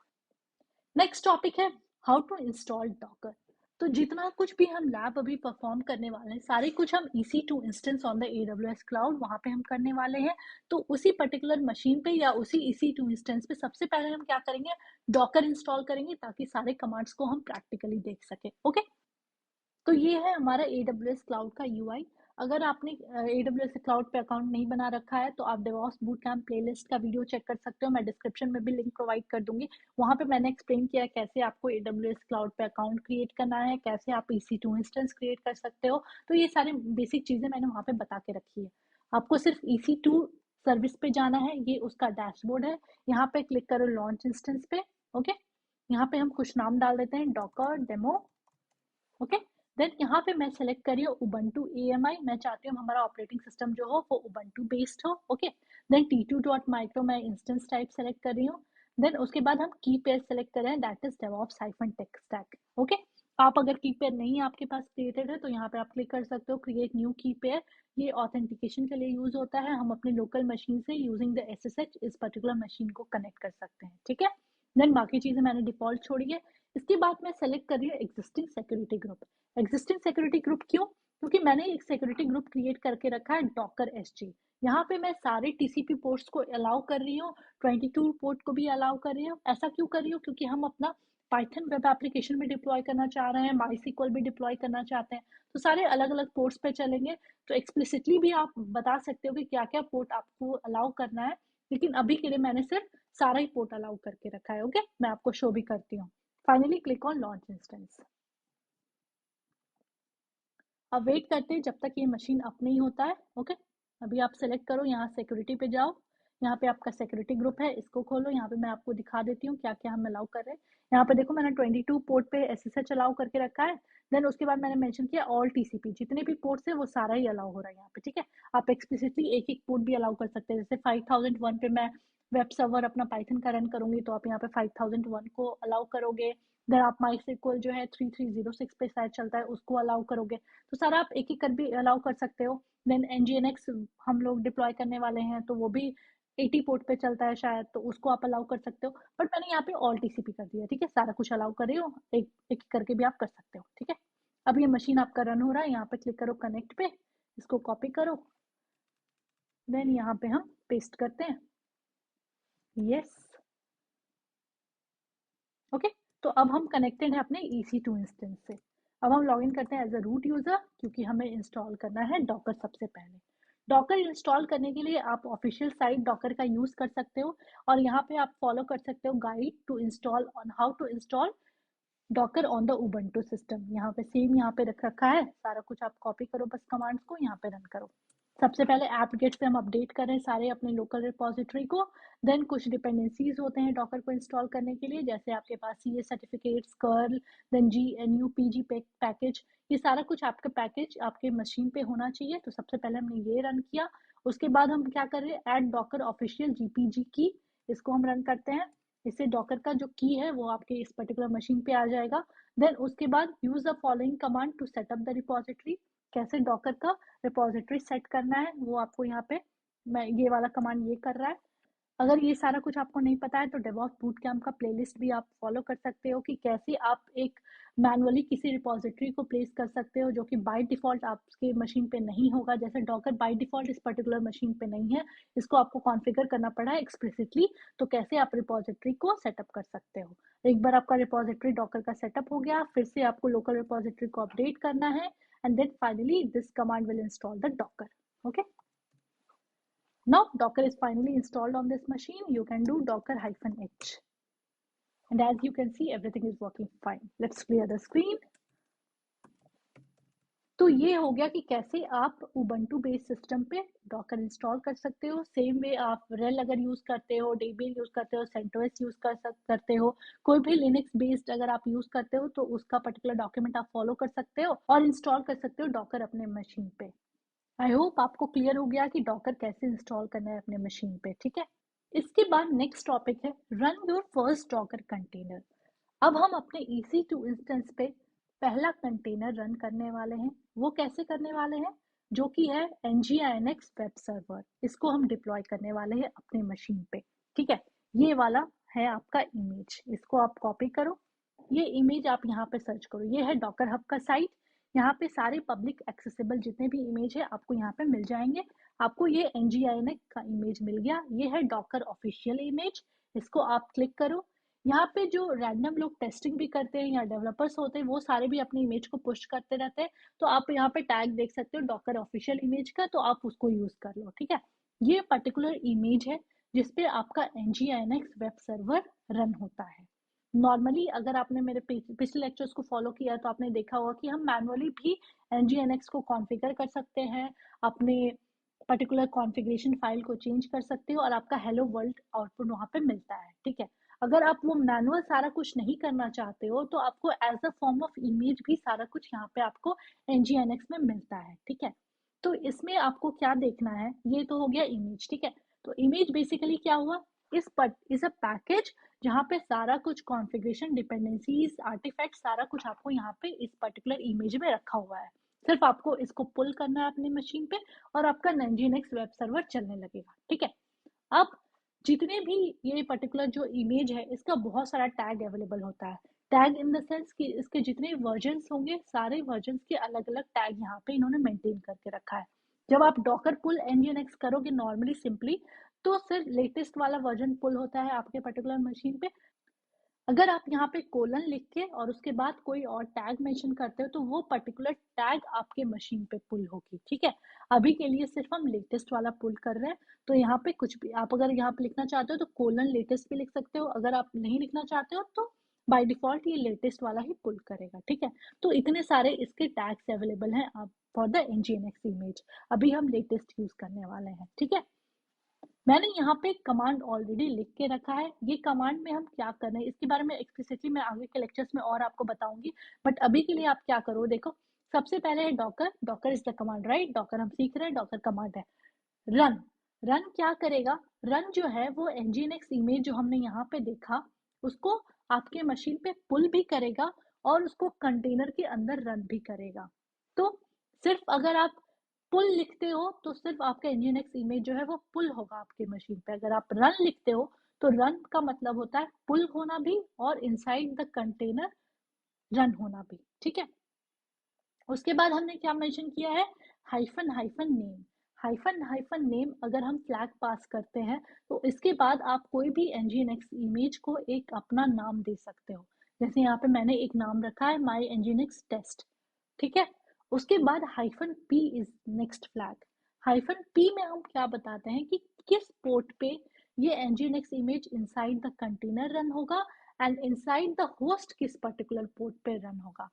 [SPEAKER 1] next topic है हाउ टू इंस्टॉल डॉकर। तो जितना कुछ भी हम लैब अभी perform करने वाले हैं, सारे कुछ हम EC2 instance on the AWS cloud वहां पे हम करने वाले हैं। तो उसी पर्टिकुलर मशीन पे या उसी EC2 इंस्टेंस पे सबसे पहले हम क्या करेंगे, डॉकर इंस्टॉल करेंगे ताकि सारे कमांड्स को हम प्रैक्टिकली देख सके। ओके, तो ये है हमारा AWS क्लाउड का UI। अगर आपने AWS क्लाउड पे अकाउंट नहीं बना रखा है तो आप DevOps Bootcamp प्लेलिस्ट का वीडियो चेक कर सकते हो, मैं डिस्क्रिप्शन में भी लिंक प्रोवाइड कर दूंगी। वहाँ पे मैंने एक्सप्लेन किया है कैसे आपको AWS क्लाउड पे अकाउंट क्रिएट करना है, कैसे आप EC2 इंस्टेंस क्रिएट कर सकते हो। तो ये सारी बेसिक चीज़ें मैंने वहाँ पे बता के रखी है। आपको सिर्फ EC2 सर्विस पे जाना है, ये उसका डैशबोर्ड है। यहाँ पे क्लिक करो लॉन्च इंस्टेंस पे। ओके, यहाँ पे हम कुछ नाम डाल देते हैं, डॉकर डेमो। ओके, देन यहाँ पे मैं सेलेक्ट कर रही हूँ उबंटू AMI। मैं चाहती हूँ हमारा ऑपरेटिंग सिस्टम जो हो वो उबंटू बेस्ड हो। ओके, देन t2.micro मैं इंस्टेंस टाइप सेलेक्ट कर रही हूँ। देन उसके बाद हम की पेयर सेलेक्ट कर रहे हैं, that is DevOps -tech stack। Okay, आप अगर की पेयर नहीं आपके पास क्रिएटेड है तो यहाँ पे आप क्लिक कर सकते हो क्रिएट न्यू की पेयर। ये ऑथेंटिकेशन के लिए यूज होता है, हम अपने लोकल मशीन से यूजिंग द SSH इस पर्टिकुलर मशीन को कनेक्ट कर सकते हैं। ठीक है, देन बाकी चीजें मैंने डिफॉल्ट छोड़ी है। इसके बाद मैं सेलेक्ट कर रही हूँ existing security group. Existing security group क्यों? क्योंकि मैंने एक सिक्योरिटी ग्रुप क्रिएट करके रखा है डॉकर SG। यहाँ पे मैं सारे TCP पोर्ट्स को अलाउ कर रही हूँ, 22 पोर्ट को भी अलाउ कर रही हूँ। ऐसा क्यों कर रही हूँ? क्योंकि हम अपना पाइथन वेब एप्लीकेशन भी डिप्लॉय करना चाह रहे हैं, MySQL भी डिप्लॉय करना चाहते हैं, तो सारे अलग अलग पोर्ट्स पे चलेंगे। तो एक्सप्लिसिटली भी आप बता सकते हो कि क्या क्या पोर्ट आपको अलाउ करना है, लेकिन अभी के लिए मैंने सिर्फ सारा ही पोर्ट अलाउ करके रखा है। ओके, मैं आपको शो भी करती हूँ। Finally click on launch instance. अब वेट करते हैं जब तक ये मशीन अप नहीं होता है। ओके, अभी आप सेलेक्ट करो, यहाँ सिक्योरिटी पे जाओ, यहाँ पे आपका सिक्योरिटी ग्रुप है, इसको खोलो। यहाँ पे मैं आपको दिखा देती हूँ क्या क्या हम अलाउ कर रहे हैं। यहाँ पे देखो मैंने 22 पोर्ट पे SSH अलाउ करके रखा है। देन उसके बाद मैंने मेंशन किया ऑल TCP, जितने भी पोर्ट्स है वो सारा ही अलाउ हो रहा है यहाँ पे। ठीक है, आप एक्सप्लिसिटली एक एक पोर्ट भी अलाउ कर सकते हैं। जैसे 5001 पे मैं वेब सर्वर अपना पाइथन का रन करूंगी तो आप यहाँ पे 5001 को अलाउ करोगे। देन आप MySQL जो है 3306 पे शायद चलता है उसको अलाउ करोगे। तो सारा आप एक एक कर भी अलाउ कर सकते हो। देन NGINX हम लोग डिप्लॉय करने वाले हैं तो वो भी 80 पोर्ट पे चलता है शायद, तो उसको आप अलाउ कर सकते हो। बट मैंने यहाँ पे ऑल TCP कर दिया। ठीक है, सारा कुछ अलाउ कर रही हो, एक एक करके भी आप कर सकते हो। ठीक है, अब ये मशीन आपका रन हो रहा है, यहाँ पे क्लिक करो कनेक्ट पे, इसको कॉपी करो, देन यहाँ पे हम पेस्ट करते हैं। यस, ओके, तो अब हम कनेक्टेड है अपने EC2 इंस्टेंस से। अब हम लॉगिन करते हैं एज अ रूट यूजर, क्योंकि हमें इंस्टॉल करना है डॉकर सबसे पहले। डॉकर इंस्टॉल करने के लिए आप ऑफिशियल साइट डॉकर का यूज कर सकते हो, और यहाँ पे आप फॉलो कर सकते हो guide to install on how to install Docker on the Ubuntu system. यहाँ पे सेम यहाँ पे रख रखा है, सारा कुछ आप कॉपी करो बस कमांड्स को यहाँ पे रन करो। सबसे पहले एpt-get से हम अपडेट कर रहे हैं सारे अपने लोकल रिपोजिटरी को। देन कुछ डिपेंडेंसीज होते हैं डॉकर को इंस्टॉल करने के लिए, जैसे आपके पास CA certificates, curl, then GNU PG package, ये सारा कुछ आपका पैकेज आपके मशीन पे होना चाहिए। तो सबसे पहले हमने ये रन किया। उसके बाद हम क्या कर रहे हैं, ऐड डॉकर ऑफिशियल GPG की, इसको हम रन करते हैं। इससे डॉकर का जो की है वो आपके इस पर्टिकुलर मशीन पे आ जाएगा। देन उसके बाद use the following command to setup the repository. कैसे डॉकर का रिपोजिटरी सेट करना है वो आपको यहाँ पे मैं ये वाला कमांड ये कर रहा है। अगर ये सारा कुछ आपको नहीं पता है तो DevOps Bootcamp का प्लेलिस्ट भी आप फॉलो कर सकते हो कि कैसे आप एक मैनुअली किसी रिपोजिटरी को प्लेस कर सकते हो जो कि बाय डिफॉल्ट आपके मशीन पे नहीं होगा। जैसे डॉकर बाय डिफॉल्ट इस पर्टिकुलर मशीन पे नहीं है, इसको आपको कॉन्फ़िगर करना पड़ा है एक्सप्लिसिटली। तो कैसे आप रिपोजिटरी को सेटअप कर सकते हो। एक बार आपका रिपोजिटरी डॉकर का सेटअप हो गया, फिर से आपको लोकल रिपोजिटरी को अपडेट करना है, and then finally this command will install the Docker. Okay, now Docker is finally installed on this machine. You can do docker-h. And as you can see, everything is working fine. Let's clear the screen. तो ये हो गया कि कैसे आप Ubuntu based system पे Docker install कर सकते हो। सेम वे आप रेल अगर यूज करते हो, डेबियन यूज करते हो, सेंटोस यूज करते हो, कोई भी लिनक्स बेस्ड अगर आप यूज करते हो तो उसका पर्टिकुलर डॉक्यूमेंट आप फॉलो कर सकते हो और इंस्टॉल कर सकते हो डॉकर अपने मशीन पे। आई होप आपको क्लियर हो गया कि डॉकर कैसे इंस्टॉल करना है अपने मशीन पे। ठीक है, इसके बाद नेक्स्ट टॉपिक है run your first Docker container. अब हम अपने EC2 इंस्टेंस पे पहला कंटेनर रन करने वाले हैं। वो कैसे करने वाले हैं? जो कि है NGINX वेब सर्वर। इसको हम डिप्लॉय करने वाले हैं अपने मशीन पे। ठीक है, ये वाला है आपका इमेज, इसको आप कॉपी करो। ये इमेज आप यहाँ पे सर्च करो, ये है डॉकर हब का साइट। यहाँ पे सारे पब्लिक एक्सेसिबल जितने भी इमेज है आपको यहाँ पे मिल जाएंगे। आपको ये NGINX का इमेज मिल गया, ये है डॉकर ऑफिशियल इमेज। इसको आप क्लिक करो। यहाँ पे जो रैंडम लोग टेस्टिंग भी करते हैं या डेवलपर्स होते हैं वो सारे भी अपनी इमेज को पुश करते रहते हैं। तो आप यहाँ पे टैग देख सकते हो डॉकर ऑफिशियल इमेज का, तो आप उसको यूज कर लो, ठीक है। ये पर्टिकुलर इमेज है जिसपे आपका nginx वेब सर्वर रन होता है। नॉर्मली अगर आपने मेरे पिछले लेक्चर्स को फॉलो किया तो आपने देखा होगा कि हम मैनुअली भी nginx को कॉन्फ़िगर कर सकते हैं, अपने पर्टिकुलर कॉन्फ़िगरेशन फाइल को चेंज कर सकते हो और आपका हेलो वर्ल्ड आउटपुट वहाँ पे मिलता है, ठीक है। अगर आप वो मैनुअल सारा कुछ नहीं करना चाहते हो तो आपको as a form of image भी सारा कुछ यहाँ पे आपको nginx में मिलता है, ठीक है। तो इसमें आपको क्या देखना है, ये तो हो गया इमेज, ठीक है। तो इमेज बेसिकली क्या हुआ, इस अ पैकेज जहाँ पे सारा कुछ कॉन्फ़िगरेशन, डिपेंडेंसीज, आर्टिफैक्ट सारा कुछ आपको यहाँ पे इस पर्टिकुलर इमेज में रखा हुआ है। सिर्फ आपको इसको पुल करना है अपनी मशीन पे और आपका nginx वेब सर्वर चलने लगेगा, ठीक है। अब जितने भी ये पर्टिकुलर जो इमेज है इसका बहुत सारा टैग अवेलेबल होता है। टैग इन द सेंस कि इसके जितने वर्जन्स होंगे सारे वर्जन्स के अलग अलग टैग यहाँ पे इन्होंने मेंटेन करके रखा है। जब आप डॉकर पुल nginx करोगे नॉर्मली सिंपली, तो सिर्फ लेटेस्ट वाला वर्जन पुल होता है आपके पर्टिकुलर मशीन पे। अगर आप यहाँ पे कोलन लिख के और उसके बाद कोई और टैग मेंशन करते हो तो वो पर्टिकुलर टैग आपके मशीन पे पुल होगी, ठीक है। अभी के लिए सिर्फ हम लेटेस्ट वाला पुल कर रहे हैं। तो यहाँ पे कुछ भी आप अगर यहाँ पे लिखना चाहते हो तो कोलन लेटेस्ट भी लिख सकते हो, अगर आप नहीं लिखना चाहते हो तो बाय डिफॉल्ट ये लेटेस्ट वाला ही पुल करेगा, ठीक है। तो इतने सारे इसके टैग्स अवेलेबल हैं आप फॉर द nginx इमेज। अभी हम लेटेस्ट यूज करने वाले हैं, ठीक है। मैंने यहाँ पे कमांड ऑलरेडी लिख के रखा है। ये कमांड में हम क्या कर रहे हैं इसके बारे में एक्सप्लिसिटली मैं आगे के लेक्चर्स में और आपको बताऊंगी, बट अभी के लिए आप क्या करो, देखो सबसे पहले है Docker. Docker is the command, right. Docker हम सीख रहे हैं, डॉकर कमांड है। रन, रन क्या करेगा, रन जो है वो nginx इमेज जो हमने यहाँ पे देखा उसको आपके मशीन पे पुल भी करेगा और उसको कंटेनर के अंदर रन भी करेगा। तो सिर्फ अगर आप पुल लिखते हो तो सिर्फ आपका nginx इमेज जो है वो पुल होगा आपके मशीन पे। अगर आप रन लिखते हो तो रन का मतलब होता है पुल होना भी और इनसाइड द कंटेनर रन होना भी, ठीक है। उसके बाद हमने क्या मेंशन किया है, hyphen hyphen name. Hyphen hyphen name अगर हम फ्लैग पास करते हैं तो इसके बाद आप कोई भी nginx इमेज को एक अपना नाम दे सकते हो। जैसे यहाँ पे मैंने एक नाम रखा है माई nginx टेस्ट, ठीक है। उसके बाद hyphen P is next flag. Hyphen P में हम क्या बताते हैं कि किस पोर्ट पे ये nginx image inside the container run होगा एंड इनसाइड द होस्ट किस पर्टिकुलर पोर्ट पे रन होगा।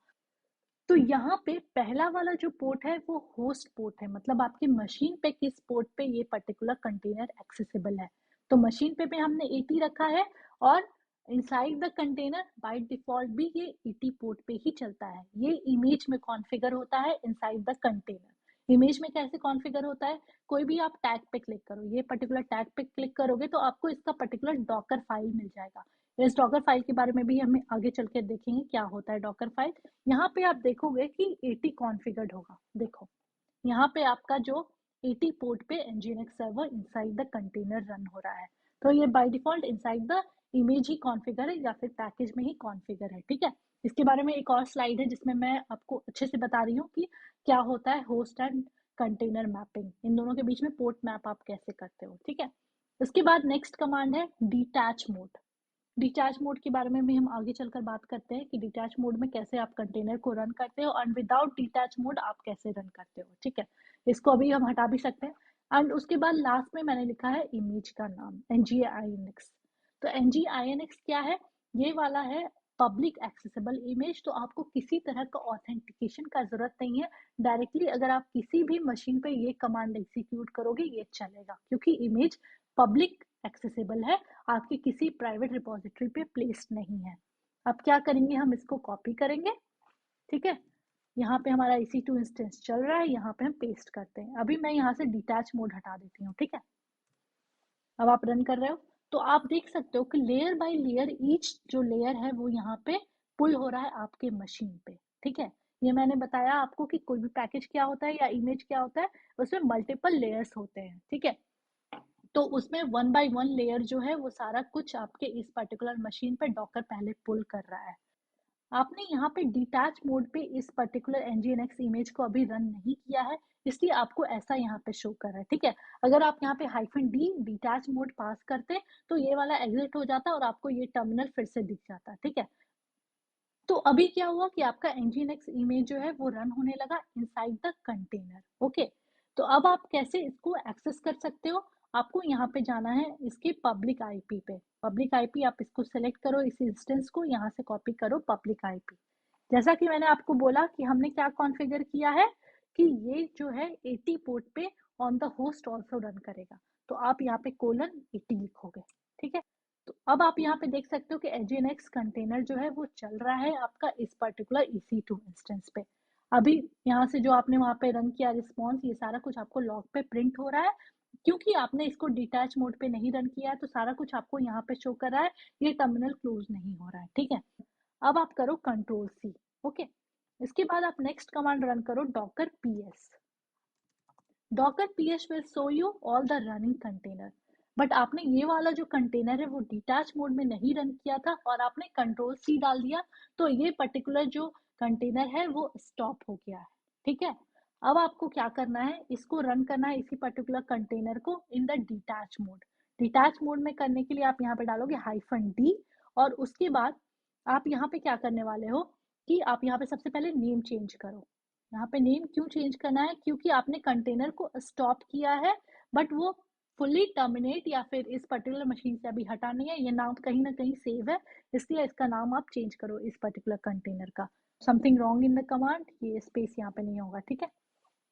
[SPEAKER 1] तो यहाँ पे पहला वाला जो पोर्ट है वो होस्ट पोर्ट है, मतलब आपकी मशीन पे किस पोर्ट पे ये पर्टिकुलर कंटेनर एक्सेसिबल है। तो मशीन पे हमने 80 रखा है और inside the container by default भी ये 80 पोर्ट पे ही चलता है। ये इमेज में कॉन्फ़िगर होता है इनसाइड द कंटेनर। इमेज में कैसे कॉन्फ़िगर होता है, कोई भी आप टैग पे क्लिक करो, ये पर्टिकुलर टैग पे क्लिक करोगे तो आपको इसका पर्टिकुलर डॉकर फाइल मिल जाएगा। इस डॉकर फाइल के बारे में भी हमें आगे चल के देखेंगे क्या होता है डॉकर फाइल। यहाँ पे आप देखोगे कि 80 कॉन्फ़िगर्ड होगा, देखो यहाँ पे आपका जो 80 पोर्ट पे nginx server inside the container run हो रहा है। तो ये by default inside the image he configure है या फिर पैकेज में ही कॉन्फ़िगर है, ठीक है। इसके बारे में एक और स्लाइड है जिसमें मैं आपको अच्छे से बता रही हूँ कि क्या होता है होस्ट एंड कंटेनर मैपिंग, इन दोनों के बीच में पोर्ट मैप आप कैसे करते हो, ठीक है। उसके बाद नेक्स्ट कमांड है डिटैच मोड। डिटैच मोड के बारे में भी हम आगे चलकर बात करते हैं कि डिटैच मोड में कैसे आप कंटेनर को रन करते हो एंड विदाउट डिटैच मोड आप कैसे रन करते हो, ठीक है। इसको अभी हम हटा भी सकते हैं। एंड उसके बाद लास्ट में मैंने लिखा है इमेज का नाम nginx। तो nginx क्या है, ये वाला है पब्लिक एक्सेसिबल इमेज। तो आपको किसी तरह का ऑथेंटिकेशन का जरूरत नहीं है, डायरेक्टली अगर आप किसी भी मशीन पे ये कमांड एग्जीक्यूट करोगे ये चलेगा क्योंकि इमेज पब्लिक एक्सेसिबल है, आपकी किसी प्राइवेट रिपोजिटरी पे प्लेस्ड नहीं है। अब क्या करेंगे, हम इसको कॉपी करेंगे, ठीक है। यहाँ पे हमारा EC2 इंस्टेंस चल रहा है, यहाँ पे हम पेस्ट करते हैं। अभी मैं यहाँ से डिटैच मोड हटा देती हूँ, ठीक है। अब आप रन कर रहे हो तो आप देख सकते हो कि लेयर बाय लेयर ईच जो लेयर है वो यहाँ पे पुल हो रहा है आपके मशीन पे, ठीक है। ये मैंने बताया आपको कि कोई भी पैकेज क्या होता है या इमेज क्या होता है, उसमें मल्टीपल लेयर्स होते हैं, ठीक है। तो उसमें वन बाय वन लेयर जो है वो सारा कुछ आपके इस पर्टिकुलर मशीन पे डॉकर पहले पुल कर रहा है। आपने यहाँ पे डिटैच मोड पे इस पर्टिकुलर nginx इमेज को अभी रन नहीं किया है, इसलिए आपको ऐसा यहाँ पे शो कर रहा है, ठीक है। अगर आप यहाँ पे -d डिटैच मोड पास करते तो ये वाला एग्जिट हो जाता और आपको ये टर्मिनल फिर से दिख जाता, ठीक है। तो अभी क्या हुआ कि आपका nginx इमेज जो है वो रन होने लगा इनसाइड द कंटेनर, ओके। तो अब आप कैसे इसको एक्सेस कर सकते हो? आपको यहाँ पे जाना है इसके पब्लिक आईपी पे। पब्लिक आईपी आप इसको सेलेक्ट करो, इस इंस्टेंस को यहाँ से कॉपी करो पब्लिक आईपी। जैसा कि मैंने आपको बोला कि हमने क्या कॉन्फ़िगर किया है कि ये जो है 80 पोर्ट पे on the host also run करेगा। तो आप यहाँ पे कोलन 80 लिखोगे, ठीक है। तो अब आप यहाँ पे देख सकते हो कि nginx कंटेनर जो है वो चल रहा है आपका इस पर्टिकुलर EC2 इंस्टेंस पे। अभी यहाँ से जो आपने वहाँ पे रन किया रिस्पॉन्स, ये सारा कुछ आपको लॉग पे प्रिंट हो रहा है। क्योंकि आपने इसको डिटैच मोड पे नहीं रन किया है तो सारा कुछ आपको यहाँ पे शो कर रहा है, ये टर्मिनल क्लोज नहीं हो रहा है, ठीक है। अब आप करो कंट्रोल C, ओके। इसके बाद आप नेक्स्ट कमांड रन करो docker ps। Docker PS will show you all the running container. But आपने ये वाला जो कंटेनर है वो डिटैच मोड में नहीं रन किया था और आपने कंट्रोल C डाल दिया, तो ये पर्टिकुलर जो कंटेनर है वो स्टॉप हो गया है, ठीक है। अब आपको क्या करना है, इसको रन करना है इसी पर्टिकुलर कंटेनर को in the detach mode. Detach mode में करने के लिए आप यहाँ पे डालोगे -d और उसके बाद आप यहाँ पे क्या करने वाले हो कि आप यहाँ पे सबसे पहले नेम चेंज करो। यहाँ पे नेम क्यों चेंज करना है, क्योंकि आपने कंटेनर को स्टॉप किया है बट वो फुल्ली टर्मिनेट या फिर इस पर्टिकुलर मशीन से अभी हटा नहीं है, ये नाम कहीं ना कहीं सेव है, इसलिए इसका नाम आप चेंज करो इस पर्टिकुलर कंटेनर का। Something wrong in the command, ये स्पेस यहाँ पे नहीं होगा, ठीक है।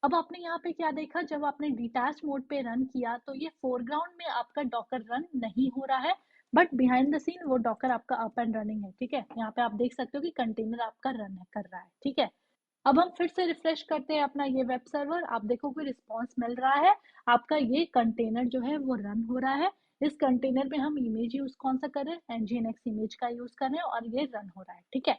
[SPEAKER 1] अब आपने यहाँ पे क्या देखा, जब आपने डिटैच मोड पे रन किया तो ये फोरग्राउंड में आपका डॉकर रन नहीं हो रहा है, बट बिहाइंड द सीन वो डॉकर आपका अप एंड रनिंग है, ठीक है। यहाँ पे आप देख सकते हो कि कंटेनर आपका रन है कर रहा है, ठीक है। अब हम फिर से रिफ्रेश करते हैं अपना ये वेब सर्वर, आप देखोगे रिस्पॉन्स मिल रहा है, आपका ये कंटेनर जो है वो रन हो रहा है। इस कंटेनर में हम इमेज यूज कौन सा कर रहे हैं, nginx इमेज का यूज कर रहे हैं और ये रन हो रहा है, ठीक है।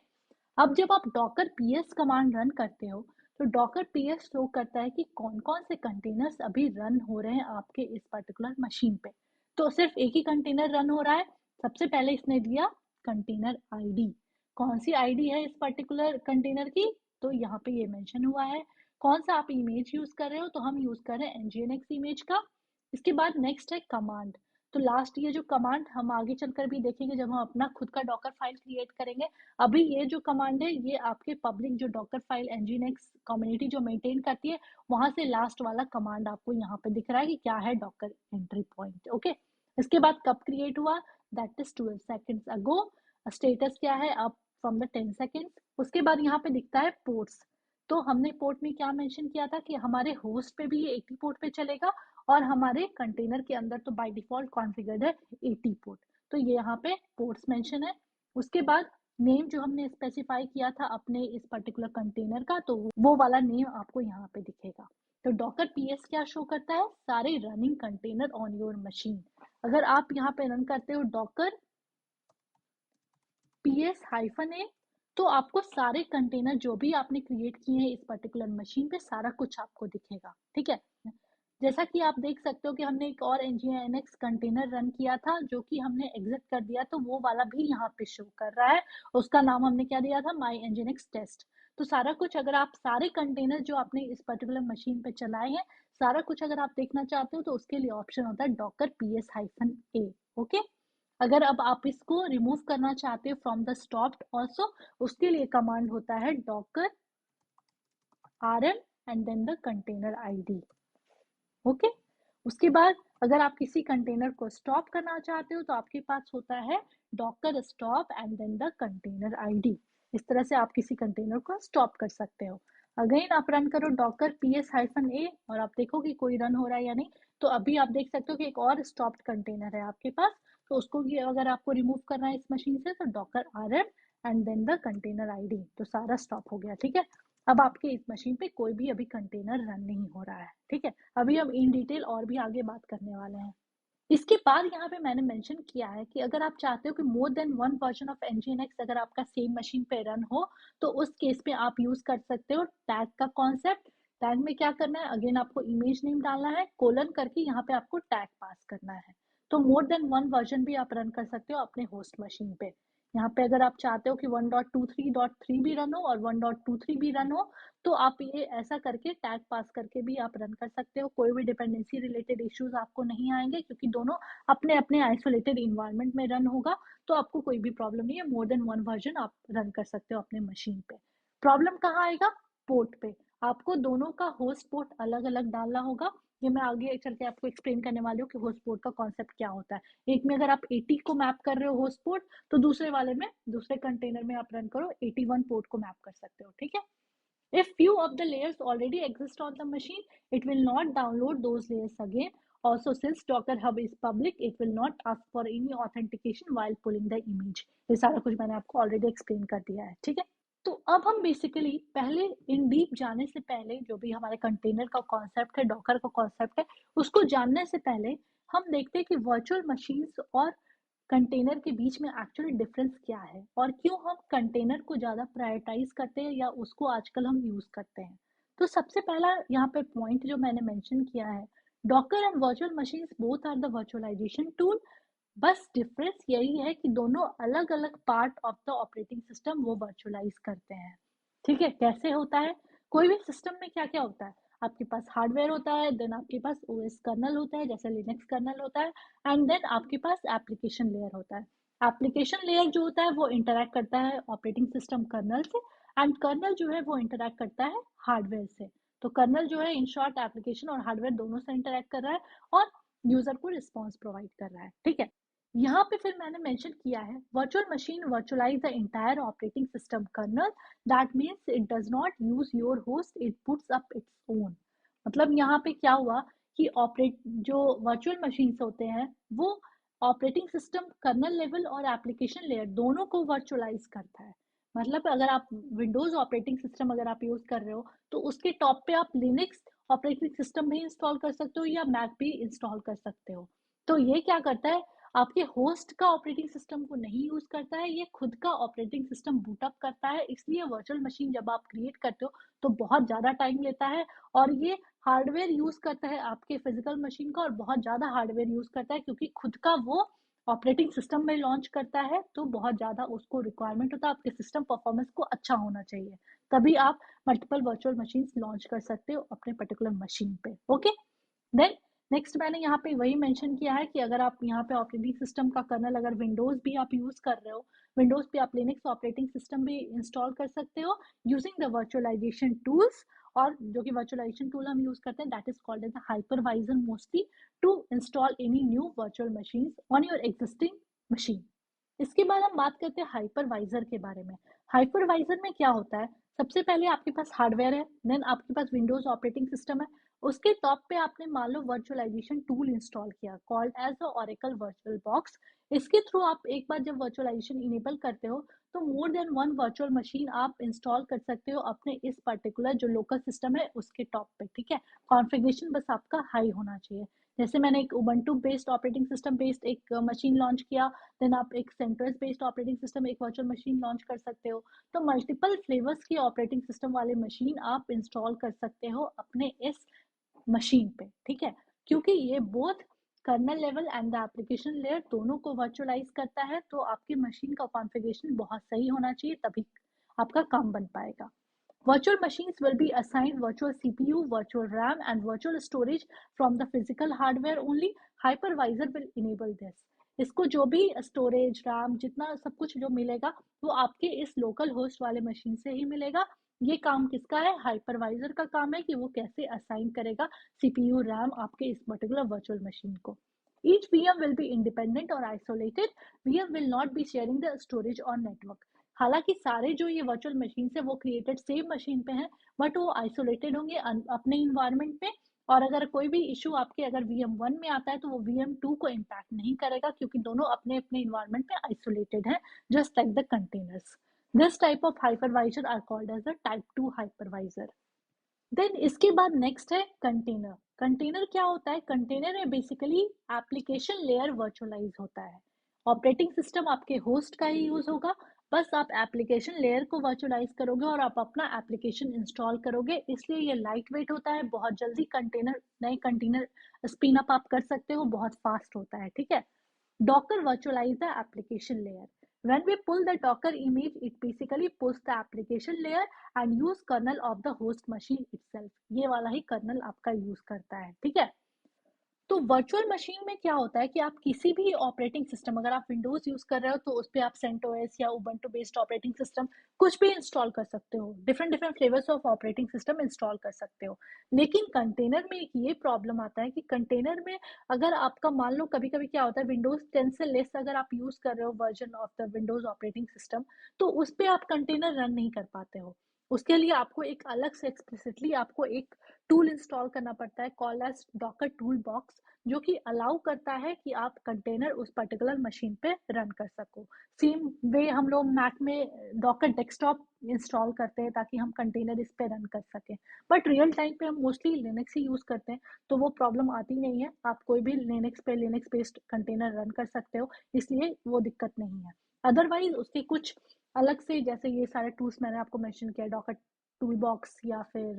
[SPEAKER 1] अब जब आप डॉकर पीएस कमांड रन करते हो तो डॉकर पीएस शो करता है कि कौन कौन से कंटेनर्स अभी रन हो रहे हैं आपके इस पर्टिकुलर मशीन पे। तो सिर्फ एक ही कंटेनर रन हो रहा है। सबसे पहले इसने दिया कंटेनर आईडी, कौन सी आईडी है इस पर्टिकुलर कंटेनर की, तो यहाँ पे ये मेंशन हुआ है। कौन सा आप इमेज यूज कर रहे हो, तो हम यूज कर रहे हैं nginx इमेज का। इसके बाद नेक्स्ट है कमांड। तो लास्ट ये जो कमांड हम आगे चलकर भी देखेंगे जब हम अपना खुद का डॉकर फाइल क्रिएट करेंगे। अभी ये जो कमांड है ये आपके पब्लिक जो डॉकर फाइल nginx कम्युनिटी जो मेंटेन करती है, वहां से लास्ट वाला कमांड आपको यहाँ पे दिख रहा है कि क्या है, डॉकर एंट्री पॉइंट, ओके। इसके बाद कब क्रिएट हुआ, that is 12 seconds ago. Status क्या है, अब फ्रॉम द 10 सेकेंड्स। उसके बाद यहाँ पे दिखता है पोर्ट्स। तो हमने पोर्ट में क्या मेंशन किया था कि हमारे होस्ट पे भी ये 80 पोर्ट पे चलेगा और हमारे कंटेनर के अंदर तो बाय डिफॉल्ट कॉन्फ़िगर्ड है 80 पोर्ट। तो ये यहाँ पे पोर्ट्स मेंशन है। उसके बाद नेम जो हमने स्पेसिफाई किया था अपने इस पर्टिकुलर कंटेनर का, तो वो वाला नेम आपको यहाँ पे दिखेगा। तो डॉकर पीएस क्या शो करता है, सारे running container on your machine. अगर आप यहाँ पे रन करते हो डॉकर PS-A, तो आपको सारे कंटेनर जो भी आपने क्रिएट किए हैं इस पर्टिकुलर मशीन पे सारा कुछ आपको दिखेगा, ठीक है। जैसा कि आप देख सकते हो कि हमने एक और nginx कंटेनर रन किया था जो कि हमने एग्जिट कर दिया, तो वो वाला भी यहाँ पे शो कर रहा है। उसका नाम हमने क्या दिया था, माई nginx टेस्ट। तो सारा कुछ अगर आप सारे कंटेनर जो आपने इस पर्टिकुलर मशीन पे चलाए हैं, सारा कुछ अगर आप देखना चाहते हो तो उसके लिए ऑप्शन होता है डॉकर PS-A, ओके। अगर अब आप इसको रिमूव करना चाहते हो फ्रॉम द स्टॉप्ड ऑल्सो, उसके लिए कमांड होता है Docker rm and then the container ID, okay. उसके बाद अगर आप किसी कंटेनर को स्टॉप करना चाहते हो तो आपके पास होता है Docker stop and then the container ID. इस तरह से आप किसी कंटेनर को स्टॉप कर सकते हो। अगेन आप रन करो डॉकर PS-A और आप देखो कि कोई रन हो रहा है या नहीं। तो अभी आप देख सकते हो कि एक और स्टॉप्ड कंटेनर है आपके पास, तो उसको भी अगर आपको रिमूव करना है इस मशीन से तो Docker rm and then the container ID, तो सारा स्टॉप हो गया, ठीक है। अब आपके इस मशीन पे कोई भी अभी कंटेनर रन नहीं हो रहा है, ठीक है। अभी हम इन डिटेल और भी आगे बात करने वाले हैं। इसके बाद यहाँ पे मैंने मेंशन किया है कि अगर आप चाहते हो कि मोर than one version of nginx अगर आपका सेम मशीन पे रन हो, तो उस केस में आप यूज कर सकते हो टैग का कॉन्सेप्ट। टैग में क्या करना है, अगेन आपको इमेज नेम डालना है, कोलन करके यहाँ पे आपको टैग पास करना है। तो मोर देन वन वर्जन भी आप रन कर सकते हो अपने होस्ट मशीन पे। यहाँ पे अगर आप चाहते हो कि 1.23.3 भी रन हो और 1.23 भी रन हो, तो आप ये ऐसा करके टैग पास करके भी आप रन कर सकते हो। कोई भी डिपेंडेंसी रिलेटेड इश्यूज आपको नहीं आएंगे, क्योंकि दोनों अपने अपने आइसोलेटेड इन्वायरमेंट में रन होगा, तो आपको कोई भी प्रॉब्लम नहीं है। मोर देन वन वर्जन आप रन कर सकते हो अपने मशीन पे। प्रॉब्लम कहाँ आएगा? पोर्ट पे। आपको दोनों का होस्ट पोर्ट अलग अलग डालना होगा। ये मैं आगे चल के आपको एक्सप्लेन करने वाली हूँ कि होस्ट पोर्ट का कॉन्सेप्ट क्या होता है। एक में अगर आप 80 को मैप कर रहे हो होस्ट पोर्ट, तो दूसरे वाले में, दूसरे कंटेनर में आप रन करो 81 पोर्ट को मैप कर सकते हो, ठीक है। If few of the layers already exist on the machine, it will not download those layers again. Also, since Docker Hub is public, it will not ask for any authentication while pulling the image. ये सारा कुछ मैंने आपको already explain कर दिया है, ठीक है। तो अब हम बेसिकली पहले इन डीप जाने से पहले, जो भी हमारे कंटेनर का कॉन्सेप्ट है, डॉकर का कॉन्सेप्ट है, उसको जानने से पहले हम देखते हैं कि वर्चुअल मशीन्स और कंटेनर के बीच में एक्चुअली डिफरेंस क्या है, और क्यों हम कंटेनर को ज़्यादा प्रायोरिटाइज करते हैं या उसको आजकल हम यूज़ करते हैं। तो सबसे पहला यहाँ पे पॉइंट जो मैंने मेंशन किया है, Docker and virtual machines both are the virtualization tool. बस डिफरेंस यही है कि दोनों अलग अलग part of the operating system वो वर्चुअलाइज करते हैं, ठीक है। कैसे होता है? कोई भी सिस्टम में क्या क्या होता है? आपके पास हार्डवेयर होता है, देन आपके पास ओएस कर्नल होता है, जैसे लिनक्स कर्नल होता है, एंड देन आपके पास एप्लीकेशन लेयर होता है। एप्लीकेशन लेयर जो होता है वो इंटरैक्ट करता है ऑपरेटिंग सिस्टम कर्नल से, एंड कर्नल जो है वो इंटरैक्ट करता है हार्डवेयर से। तो कर्नल जो है इन शॉर्ट एप्लीकेशन और हार्डवेयर दोनों से इंटरैक्ट कर रहा है और यूजर को रिस्पॉन्स प्रोवाइड कर रहा है, ठीक है। यहाँ पे फिर मैंने मेंशन किया है, virtual machine virtualise the entire operating system kernel. That means it does not use your host, it puts up its own. मतलब यहाँ पे क्या हुआ कि ऑपरेट जो वर्चुअल मशीन्स होते हैं वो ऑपरेटिंग सिस्टम कर्नल लेवल और एप्लीकेशन लेयर दोनों को वर्चुअलाइज करता है। मतलब अगर आप विंडोज ऑपरेटिंग सिस्टम अगर आप यूज कर रहे हो, तो उसके टॉप पे आप लिनक्स ऑपरेटिंग सिस्टम भी इंस्टॉल कर सकते हो या मैक भी इंस्टॉल कर सकते हो। तो ये क्या करता है, आपके होस्ट का ऑपरेटिंग सिस्टम को नहीं यूज करता है, ये खुद का ऑपरेटिंग सिस्टम बूटअप करता है। इसलिए वर्चुअल मशीन जब आप क्रिएट करते हो तो बहुत ज्यादा टाइम लेता है, और ये हार्डवेयर यूज करता है आपके फिजिकल मशीन का, और बहुत ज्यादा हार्डवेयर यूज करता है, क्योंकि खुद का वो ऑपरेटिंग सिस्टम में लॉन्च करता है, तो बहुत ज्यादा उसको रिक्वायरमेंट होता है, आपके सिस्टम परफॉर्मेंस को अच्छा होना चाहिए, तभी आप मल्टीपल वर्चुअल मशीन लॉन्च कर सकते हो अपने पर्टिकुलर मशीन पे, ओके। देन नेक्स्ट मैंने यहाँ पे वही मेंशन किया है कि अगर आप यहाँ पे ऑपरेटिंग सिस्टम का कर्नल अगर विंडोज भी आप यूज कर रहे हो, विंडोज पे आप लिनक्स ऑपरेटिंग सिस्टम भी इंस्टॉल कर सकते हो यूजिंग द वर्चुअलाइजेशन टूल्स। और जो कि वर्चुअलाइजेशन टूल हम यूज करते हैं that is called as the hypervisor mostly to install any new virtual machine on your existing machine. इसके बाद हम बात करते हैं हाइपरवाइजर के बारे में। हाइपरवाइजर में क्या होता है, सबसे पहले आपके पास हार्डवेयर है, देन आपके पास विंडोज ऑपरेटिंग सिस्टम है, उसके टॉप पे आपने मान लो वर्चुअलाइजेशन टूल इंस्टॉल किया called as the Oracle virtual box. इसके थ्रू आप एक बार जब वर्चुअलाइजेशन इनेबल करते हो, तो more than one virtual machine आप इंस्टॉल कर सकते हो अपने इस पर्टिकुलर जो लोकल सिस्टम है उसके टॉप पे, ठीक है। कॉन्फ़िगरेशन बस आपका हाई होना चाहिए। जैसे मैंने एक Ubuntu based operating system based एक मशीन लॉन्च किया, देन आप एक सेंटोस बेस्ड ऑपरेटिंग सिस्टम एक वर्चुअल मशीन लॉन्च कर सकते हो। तो मल्टीपल फ्लेवर्स की ऑपरेटिंग सिस्टम वाले मशीन आप इंस्टॉल कर सकते हो अपने इस मशीन पे, ठीक है। क्योंकि ये both kernel level and the application layer दोनों को वर्चुअलाइज करता है, तो आपकी मशीन का कॉन्फ़िगरेशन बहुत सही होना चाहिए, तभी आपका काम बन पाएगा। Virtual machines will be assigned virtual CPU, virtual RAM, and virtual storage from the physical hardware only. Hypervisor will enable this. इसको जो भी स्टोरेज रैम जितना सब कुछ जो मिलेगा वो आपके इस लोकल होस्ट वाले मशीन से ही मिलेगा। ये काम किसका है? हाइपरवाइजर का काम है कि वो कैसे असाइन करेगा सीपीयू रैम आपके इस पर्टिकुलर वर्चुअल मशीन को। Each VM will be independent or isolated. VM will not be sharing the storage or network. हालांकि सारे जो ये वर्चुअल मशीन है वो क्रिएटेड सेम मशीन पे हैं, बट वो आइसोलेटेड होंगे अपने इन्वायरमेंट में। और अगर कोई भी इशू आपके अगर VM1 में आता है तो वो VM2 को इम्पैक्ट नहीं करेगा, क्योंकि दोनों अपने अपने इन्वायरमेंट में आइसोलेटेड हैं, just like the containers. This type of hypervisor are called as a type 2 hypervisor. Then इसके बाद नेक्स्ट है कंटेनर। कंटेनर क्या होता है? कंटेनर में बेसिकली एप्लीकेशन लेयर वर्चुअलाइज होता है। ऑपरेटिंग सिस्टम आपके होस्ट का ही यूज होगा, बस आप एप्लीकेशन लेयर को वर्चुअलाइज करोगे और आप अपना एप्लीकेशन इंस्टॉल करोगे, इसलिए ये लाइट वेट होता है। बहुत जल्दी कंटेनर नए कंटेनर स्पिन अप आप कर सकते हो, बहुत फास्ट होता है, ठीक है। Docker virtualize the application layer. When we pull the Docker image, it basically pulls the application layer and use kernel of the host machine itself. ये वाला ही kernel आपका यूज करता है, ठीक है। तो वर्चुअल मशीन में क्या होता है कि आप किसी भी ऑपरेटिंग सिस्टम, अगर आप विंडोज यूज कर रहे हो तो उस पर आप सेंटोस या उबंटू बेस्ड ऑपरेटिंग सिस्टम कुछ भी इंस्टॉल कर सकते हो, different different flavours of operating system install कर सकते हो। लेकिन कंटेनर में एक ये प्रॉब्लम आता है कि कंटेनर में अगर आपका मान लो कभी कभी क्या होता है, विंडोज 10 से लेस अगर आप यूज कर रहे हो version of the Windows operating system, तो उस पर आप कंटेनर रन नहीं कर पाते हो। उसके लिए आपको एक अलग से एक्सप्लिसिटली आपको एक टूल इंस्टॉल करना पड़ता है called as Docker tool box, जो कि अलाउ करता है कि आप कंटेनर उस पर्टिकुलर मशीन पे रन कर सको। सेम वे हम लोग मैक में डॉकर डेस्कटॉप इंस्टॉल करते हैं ताकि हम कंटेनर इस पे रन कर सकें, बट रियल टाइम पे हम मोस्टली लिनक्स ही यूज करते हैं, तो वो प्रॉब्लम आती नहीं है। आप कोई भी लिनक्स पे लिनक्स बेस्ड कंटेनर रन कर सकते हो, इसलिए वो दिक्कत नहीं है। अदरवाइज उसके कुछ अलग से, जैसे ये सारे टूल्स मैंने आपको मेंशन किया, डॉकर टूल बॉक्स या फिर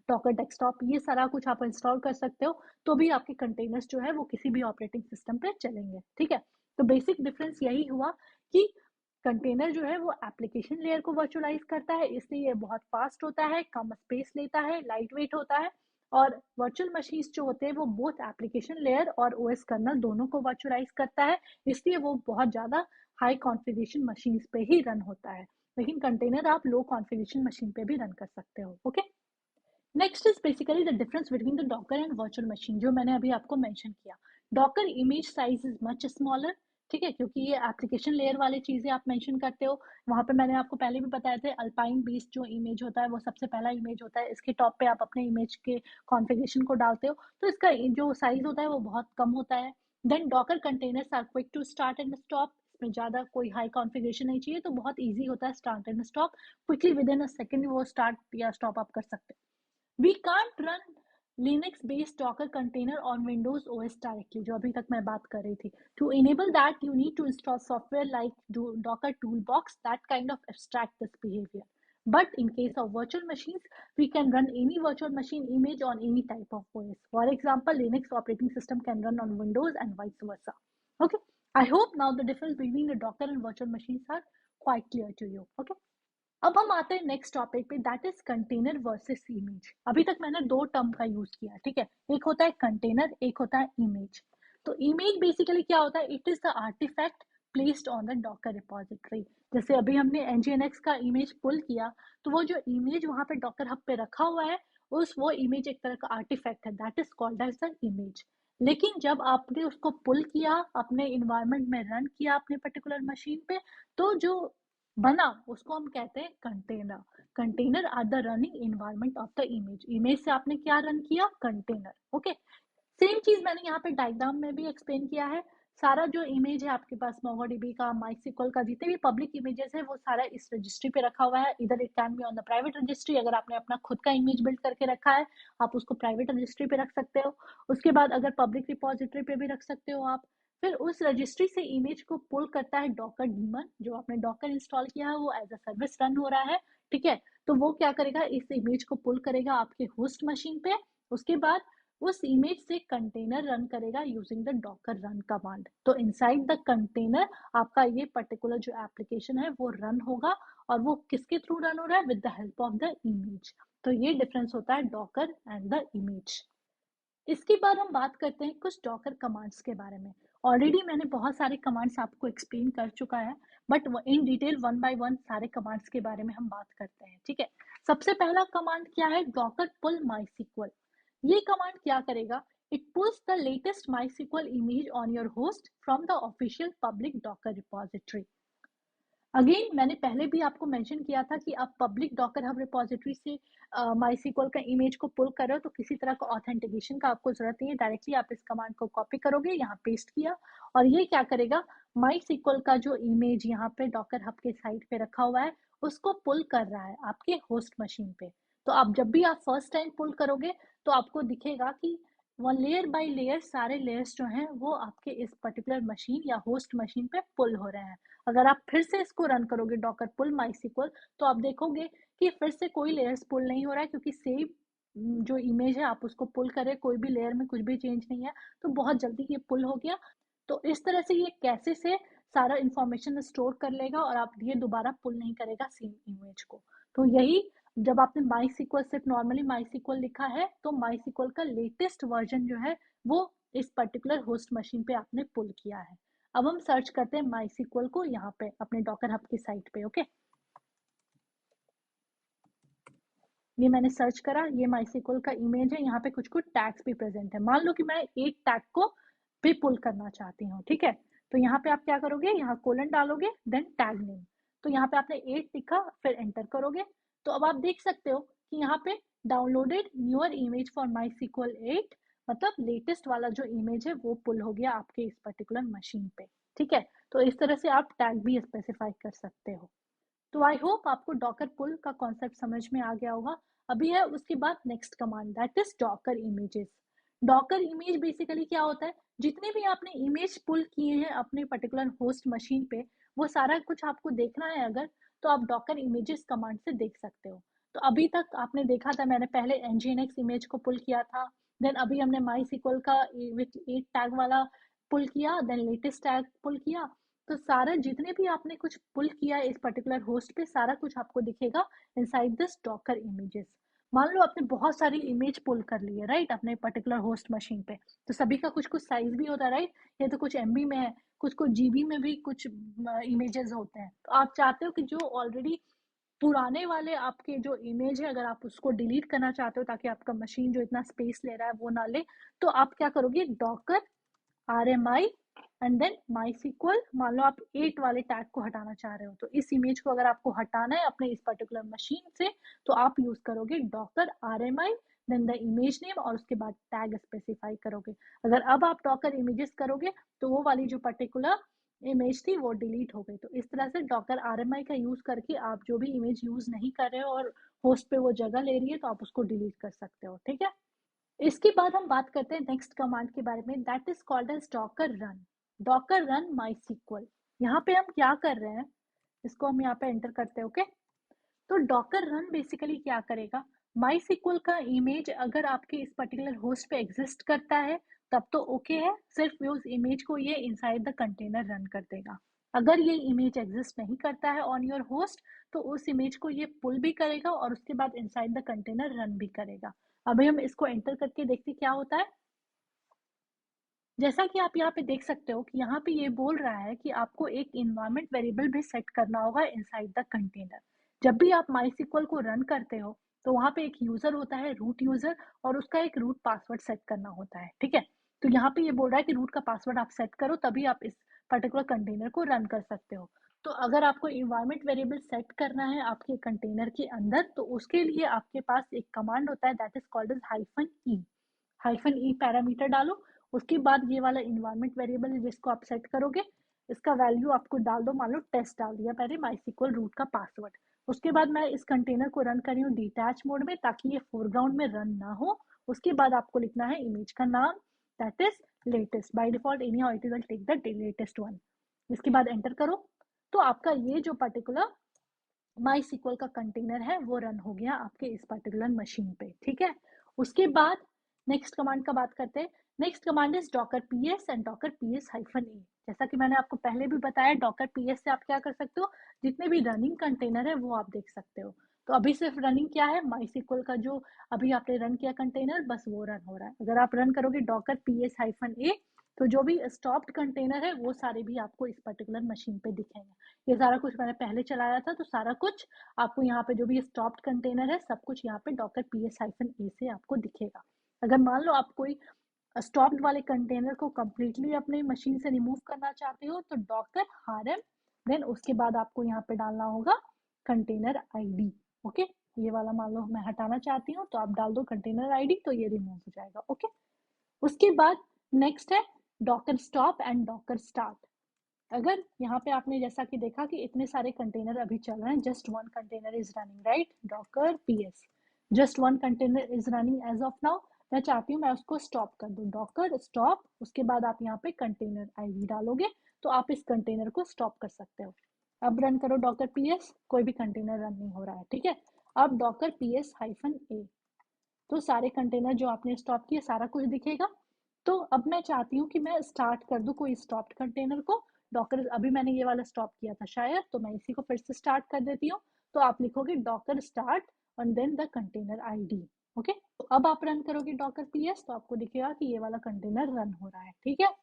[SPEAKER 1] डॉकर डेस्कटॉप, ये सारा कुछ आप इंस्टॉल कर सकते हो, तो भी आपके कंटेनर्स जो है वो किसी भी ऑपरेटिंग सिस्टम पे चलेंगे, ठीक है। तो बेसिक डिफरेंस यही हुआ कि कंटेनर जो है वो एप्लीकेशन लेयर को वर्चुअलाइज करता है, इसलिए ये बहुत फास्ट होता है, कम स्पेस लेता है, लाइट वेट होता है। और वर्चुअल मशीन्स जो होते हैं वो बोथ एप्लीकेशन लेयर और ओएस कर्नल दोनों को वर्चुअलाइज करता है, इसलिए वो बहुत ज़्यादा हाई कॉन्फ़िगरेशन मशीन्स पे ही रन होता है। लेकिन कंटेनर आप लो कॉन्फ़िगरेशन मशीन पे भी रन कर सकते हो, okay. Next is basically the difference between the Docker and virtual machine, जो मैंने अभी आपको मेंशन किया। Docker image size is much smaller, ठीक है, क्योंकि ये एप्लीकेशन लेयर वाली चीजें आप मेंशन करते हो। वहां पे मैंने आपको पहले भी बताया थे, अल्पाइन बीस्ट जो इमेज होता है वो सबसे पहला इमेज होता है, इसके टॉप पे आप अपने इमेज के कॉन्फ़िगरेशन को डालते हो, तो इसका जो साइज होता है वो बहुत कम होता है। Then Docker containers are quick to start and stop, इसमें ज़्यादा कोई हाई कॉन्फ़िगरेशन नहीं चाहिए, तो बहुत ईजी होता है start and stop, quickly with in a second वो स्टार्ट या स्टॉप आप कर सकते हो। We can't run Linux based Docker container on Windows OS directly, जो अभी तक मैं बात कर रही थी। To enable that, you need to install software like Docker Toolbox that kind of abstract this behavior. But in case of virtual machines, we can run any virtual machine image on any type of OS. For example, Linux operating system can run on Windows and vice versa. Okay, I hope now the difference between the Docker and virtual machines are quite clear to you. Okay. अब हम आते हैं next topic पे, that is container versus image. अभी तक मैंने दो term का यूज किया, ठीक है, एक होता है कंटेनर, एक होता है इमेज। तो इमेज बेसिकली क्या होता है, it is the artifact placed on the Docker repository. जैसे अभी हमने nginx का इमेज पुल किया, तो वो जो इमेज वहां पे डॉकर हब पे रखा हुआ है, उस वो इमेज एक तरह का आर्टिफैक्ट है, that is called as the image. लेकिन जब आपने उसको पुल किया, अपने इन्वायरमेंट में रन किया अपने पर्टिकुलर मशीन पे, तो जो बना उसको हम कहते हैं container. Container are the running environment of the image. Image से आपने क्या रन किया, कंटेनर, ओके। सेम चीज मैंने यहाँ पे डायग्राम में भी एक्सप्लेन किया है। सारा जो इमेज है आपके पास मोंगोडीबी का, माइस्क्ल का, जितने भी पब्लिक इमेजेस है वो सारा इस रजिस्ट्री पे रखा हुआ है। इधर it can be on the private registry, अगर आपने अपना खुद का इमेज बिल्ड करके रखा है आप उसको प्राइवेट रजिस्ट्री पे रख सकते हो। उसके बाद अगर पब्लिक रिपोजिटरी पे भी रख सकते हो आप। फिर उस रजिस्ट्री से इमेज को पुल करता है डॉकर डीमन, जो आपने डॉकर इंस्टॉल किया है वो एज अ सर्विस रन हो रहा है, ठीक है। तो वो क्या करेगा, इस इमेज को पुल करेगा आपके होस्ट मशीन पे। उसके बाद उस इमेज से कंटेनर रन करेगा using the Docker run command. तो इनसाइड द कंटेनर आपका ये पर्टिकुलर जो एप्लीकेशन है वो रन होगा, और वो किसके थ्रू रन हो रहा है, with the help of the image. तो ये डिफरेंस होता है डॉकर एंड द इमेज। इसके बाद हम बात करते हैं कुछ डॉकर कमांड्स के बारे में। ऑलरेडी मैंने बहुत सारे कमांड्स आपको एक्सप्लेन कर चुका है, but in detail one by one सारे कमांड्स के बारे में हम बात करते हैं, ठीक है। सबसे पहला कमांड क्या है, डॉकर पुल माइस्क्ल। ये कमांड क्या करेगा, it pulls the latest MySQL image on your host from the official public Docker repository. Again मैंने पहले भी आपको मेंशन किया था कि आप पब्लिक डॉकर हब रिपोजिटरी से माइस्क्ल का इमेज को पुल कर रहे हो, तो किसी तरह का ऑथेंटिकेशन का आपको जरूरत नहीं है, डायरेक्टली आप इस कमांड को कॉपी करोगे, यहाँ पेस्ट किया, और ये क्या करेगा, माइस्क्ल का जो इमेज यहाँ पे डॉकर हब के साइड पे रखा हुआ है उसको पुल कर रहा है आपके होस्ट मशीन पे। तो आप जब भी आप फर्स्ट टाइम पुल करोगे तो आपको दिखेगा कि वो लेयर बाय लेयर सारे लेयर्स जो हैं वो आपके इस पर्टिकुलर मशीन या होस्ट मशीन पे पुल हो रहे हैं। अगर आप फिर से इसको रन करोगे डॉकर पुल माइस्क्ल, तो आप देखोगे कि फिर से कोई लेयर्स पुल नहीं हो रहा है, क्योंकि सेम जो इमेज है आप उसको पुल करें, कोई भी लेयर में कुछ भी चेंज नहीं है, तो बहुत जल्दी ये पुल हो गया। तो इस तरह से ये कैसे से सारा इंफॉर्मेशन स्टोर कर लेगा और आप ये दोबारा पुल नहीं करेगा सेम इमेज को। तो यही, जब आपने माई सिक्वल सिर्फ नॉर्मली माई सिक्वल लिखा है तो माई सिक्वल का लेटेस्ट वर्जन जो है वो इस पर्टिकुलर होस्ट मशीन पे आपने पुल किया है। अब हम सर्च करते हैं माई सिक्वल को यहाँ पे अपने डॉकर हब की साइट पे। ओके, ये मैंने सर्च करा, ये माई सिक्वल का इमेज है, यहाँ पे कुछ कुछ टैग्स भी प्रेजेंट है। मान लो कि मैं एक टैग को भी पुल करना चाहती हूँ, ठीक है, तो यहाँ पे आप क्या करोगे, यहाँ कोलन डालोगे, देन टैग नेम। तो यहाँ पे आपने 8 लिखा, फिर एंटर करोगे। तो अब आप देख सकते हो कि यहाँ पे downloaded newer image for MySQL 8, मतलब लेटेस्ट वाला जो इमेज है वो पुल हो गया आपके इस पर्टिकुलर मशीन पे। ठीक है, तो इस तरह से आप टैग भी स्पेसिफाई कर सकते हो। तो आई होप आपको डॉकर पुल का कॉन्सेप्ट समझ में आ गया होगा। अभी है उसके बाद next command, that is Docker images. Docker image basically क्या होता है, जितने भी आपने इमेज पुल किए हैं अपने पर्टिकुलर होस्ट मशीन पे, वो सारा कुछ आपको देखना है अगर, तो आप डॉकर इमेजेस कमांड से देख सकते हो। तो अभी तक आपने देखा था, मैंने पहले nginx इमेज को पुल किया था, देन अभी हमने माई सिक्वल का विथ 8 टैग वाला पुल किया, देन लेटेस्ट टैग पुल किया। तो सारा जितने भी आपने कुछ पुल किया इस पर्टिकुलर होस्ट पे, सारा कुछ आपको दिखेगा इनसाइड दिस डॉकर इमेजेस। मान लो आपने बहुत सारी इमेज पुल कर ली है, राइट, अपने पर्टिकुलर होस्ट मशीन पे, तो सभी का कुछ कुछ साइज भी होता है, राइट, ये तो कुछ एमबी में है, कुछ कुछ जीबी में भी कुछ इमेजेस होते हैं। तो आप चाहते हो कि जो ऑलरेडी पुराने वाले आपके जो इमेज है, अगर आप उसको डिलीट करना चाहते हो ताकि आपका मशीन जो इतना स्पेस ले रहा है वो ना ले, तो आप क्या करोगे, Docker RMI and then MySQL. मान लो आप 8 वाले टैग को हटाना चाह रहे हो, तो इस इमेज को अगर आपको हटाना है अपने इस पर्टिकुलर मशीन से, तो आप यूज करोगे Docker RMI then the image name और उसके बाद टैग स्पेसिफाई करोगे। अगर अब आप डॉकर इमेजेस करोगे तो वो वाली जो पर्टिकुलर इमेज थी वो डिलीट हो गई। तो इस तरह से डॉकर RMI का यूज करके आप जो भी इमेज यूज नहीं कर रहे हो और होस्ट पे वो जगह ले रही है, तो आप उसको डिलीट कर सकते हो। ठीक है, इसके बाद हम बात करते हैं नेक्स्ट कमांड के बारे में, that is called as Docker run. Docker run MySQL. यहाँ पे हम क्या कर रहे हैं, इसको हम यहाँ पे एंटर करते हैं। ओके, तो डॉकर रन बेसिकली क्या करेगा, माई सिक्वल का इमेज अगर आपके इस पर्टिकुलर होस्ट पे एग्जिस्ट करता है तब तो ओके है, सिर्फ उस इमेज को ये इनसाइड द कंटेनर रन कर देगा। अगर ये इमेज एग्जिस्ट नहीं करता है ऑन योर होस्ट, तो उस इमेज को ये पुल भी करेगा और उसके बाद इनसाइड द कंटेनर रन भी करेगा। अभी हम इसको एंटर करके देखते क्या होता है। जैसा कि आप यहाँ पे देख सकते हो कि यहाँ पे ये बोल रहा है कि आपको एक इन्वायरमेंट वेरिएबल भी सेट करना होगा इनसाइड द कंटेनर। जब भी आप माई को रन करते हो तो वहाँ पे एक यूजर होता है, रूट यूजर, और उसका एक रूट पासवर्ड सेट करना होता है। ठीक है, तो यहाँ पे ये बोल रहा है कि रूट का पासवर्ड आप सेट करो तभी आप इस पर्टिकुलर कंटेनर को रन कर सकते हो। तो अगर आपको इन्वायरमेंट वेरिएबल सेट करना है आपके कंटेनर के अंदर, तो उसके लिए आपके पास एक कमांड होता है, that is called as -e। -e parameter डालो, उसके बाद ये वाला इन्वायरमेंट वेरिएबल है जिसको आप सेट करोगे, इसका वैल्यू आपको डाल दो, मान लो टेस्ट डाल दिया पहले, माई रूट का पासवर्ड। उसके बाद मैं इस कंटेनर को रन कर रही हूँ डिटैच मोड में ताकि ये फोरग्राउंड में रन ना हो। उसके बाद आपको लिखना है इमेज का नाम, that is latest. By default anyhow it will take the latest one. इसके बाद एंटर करो, तो आपका ये जो पर्टिकुलर माई का कंटेनर है वो रन हो गया आपके इस पर्टिकुलर मशीन पे। ठीक है, उसके बाद नेक्स्ट कमांड का बात करते हैं। Next command is Docker PS and Docker PS -e। जैसा कि मैंने आपको पहले भी बताया, डॉकर पीएस से आप क्या कर सकते हो, जितने भी रनिंग कंटेनर है वो आप देख सकते हो। तो अभी सिर्फ रनिंग क्या है, माई का जो अभी आपने रन किया कंटेनर, बस वो रन हो रहा है। अगर आप रन करोगे डॉकर पीएस -a, तो जो भी स्टॉप्ड कंटेनर है वो सारे भी आपको इस पर्टिकुलर मशीन पे दिखेंगे। ये सारा कुछ मैंने पहले चलाया था, तो सारा कुछ आपको यहाँ पे जो भी स्टॉप्ड कंटेनर है सब कुछ यहाँ पे डॉकर पीएस -a से आपको दिखेगा। अगर मान लो आप कोई स्टॉप्ड वाले कंटेनर को कंप्लीटली अपने मशीन से रिमूव करना चाहते हो, तो डॉकर rm, देन उसके बाद आपको यहाँ पे डालना होगा कंटेनर आईडी। ओके, ये वाला मान लो मैं हटाना चाहती हूँ, तो आप डाल दो कंटेनर आईडी, तो ये रिमूव हो जाएगा। ओके, उसके बाद नेक्स्ट है Docker stop and Docker start. अगर यहाँ पे आपने जैसा कि देखा कि इतने सारे कंटेनर अभी चल रहे हैं, just one container is running, right, Docker PS, just one container is running as of now. मैं चाहती हूँ मैं उसको स्टॉप कर दूँ, डॉकर स्टॉप, उसके बाद आप यहाँ पे कंटेनर आईडी डालोगे तो आप इस कंटेनर को स्टॉप कर सकते हो। अब रन करो डॉकर पीएस, कोई भी कंटेनर रन नहीं हो रहा है। ठीक है, अब डॉकर पीएस -a, तो सारे कंटेनर जो आपने स्टॉप किए सारा कुछ दिखेगा। तो अब मैं चाहती हूँ कि मैं स्टार्ट कर दूँ कोई स्टॉप्ड कंटेनर को, डॉकर, अभी मैंने ये वाला स्टॉप किया था शायद, तो मैं इसी को फिर से स्टार्ट कर देती हूँ। तो आप लिखोगे डॉकर स्टार्ट और then the container ID. Okay, तो अब आप रन करोगे डॉकर पीएस तो आपको दिखेगा कि ये वाला कंटेनर रन हो रहा है। ठीक है,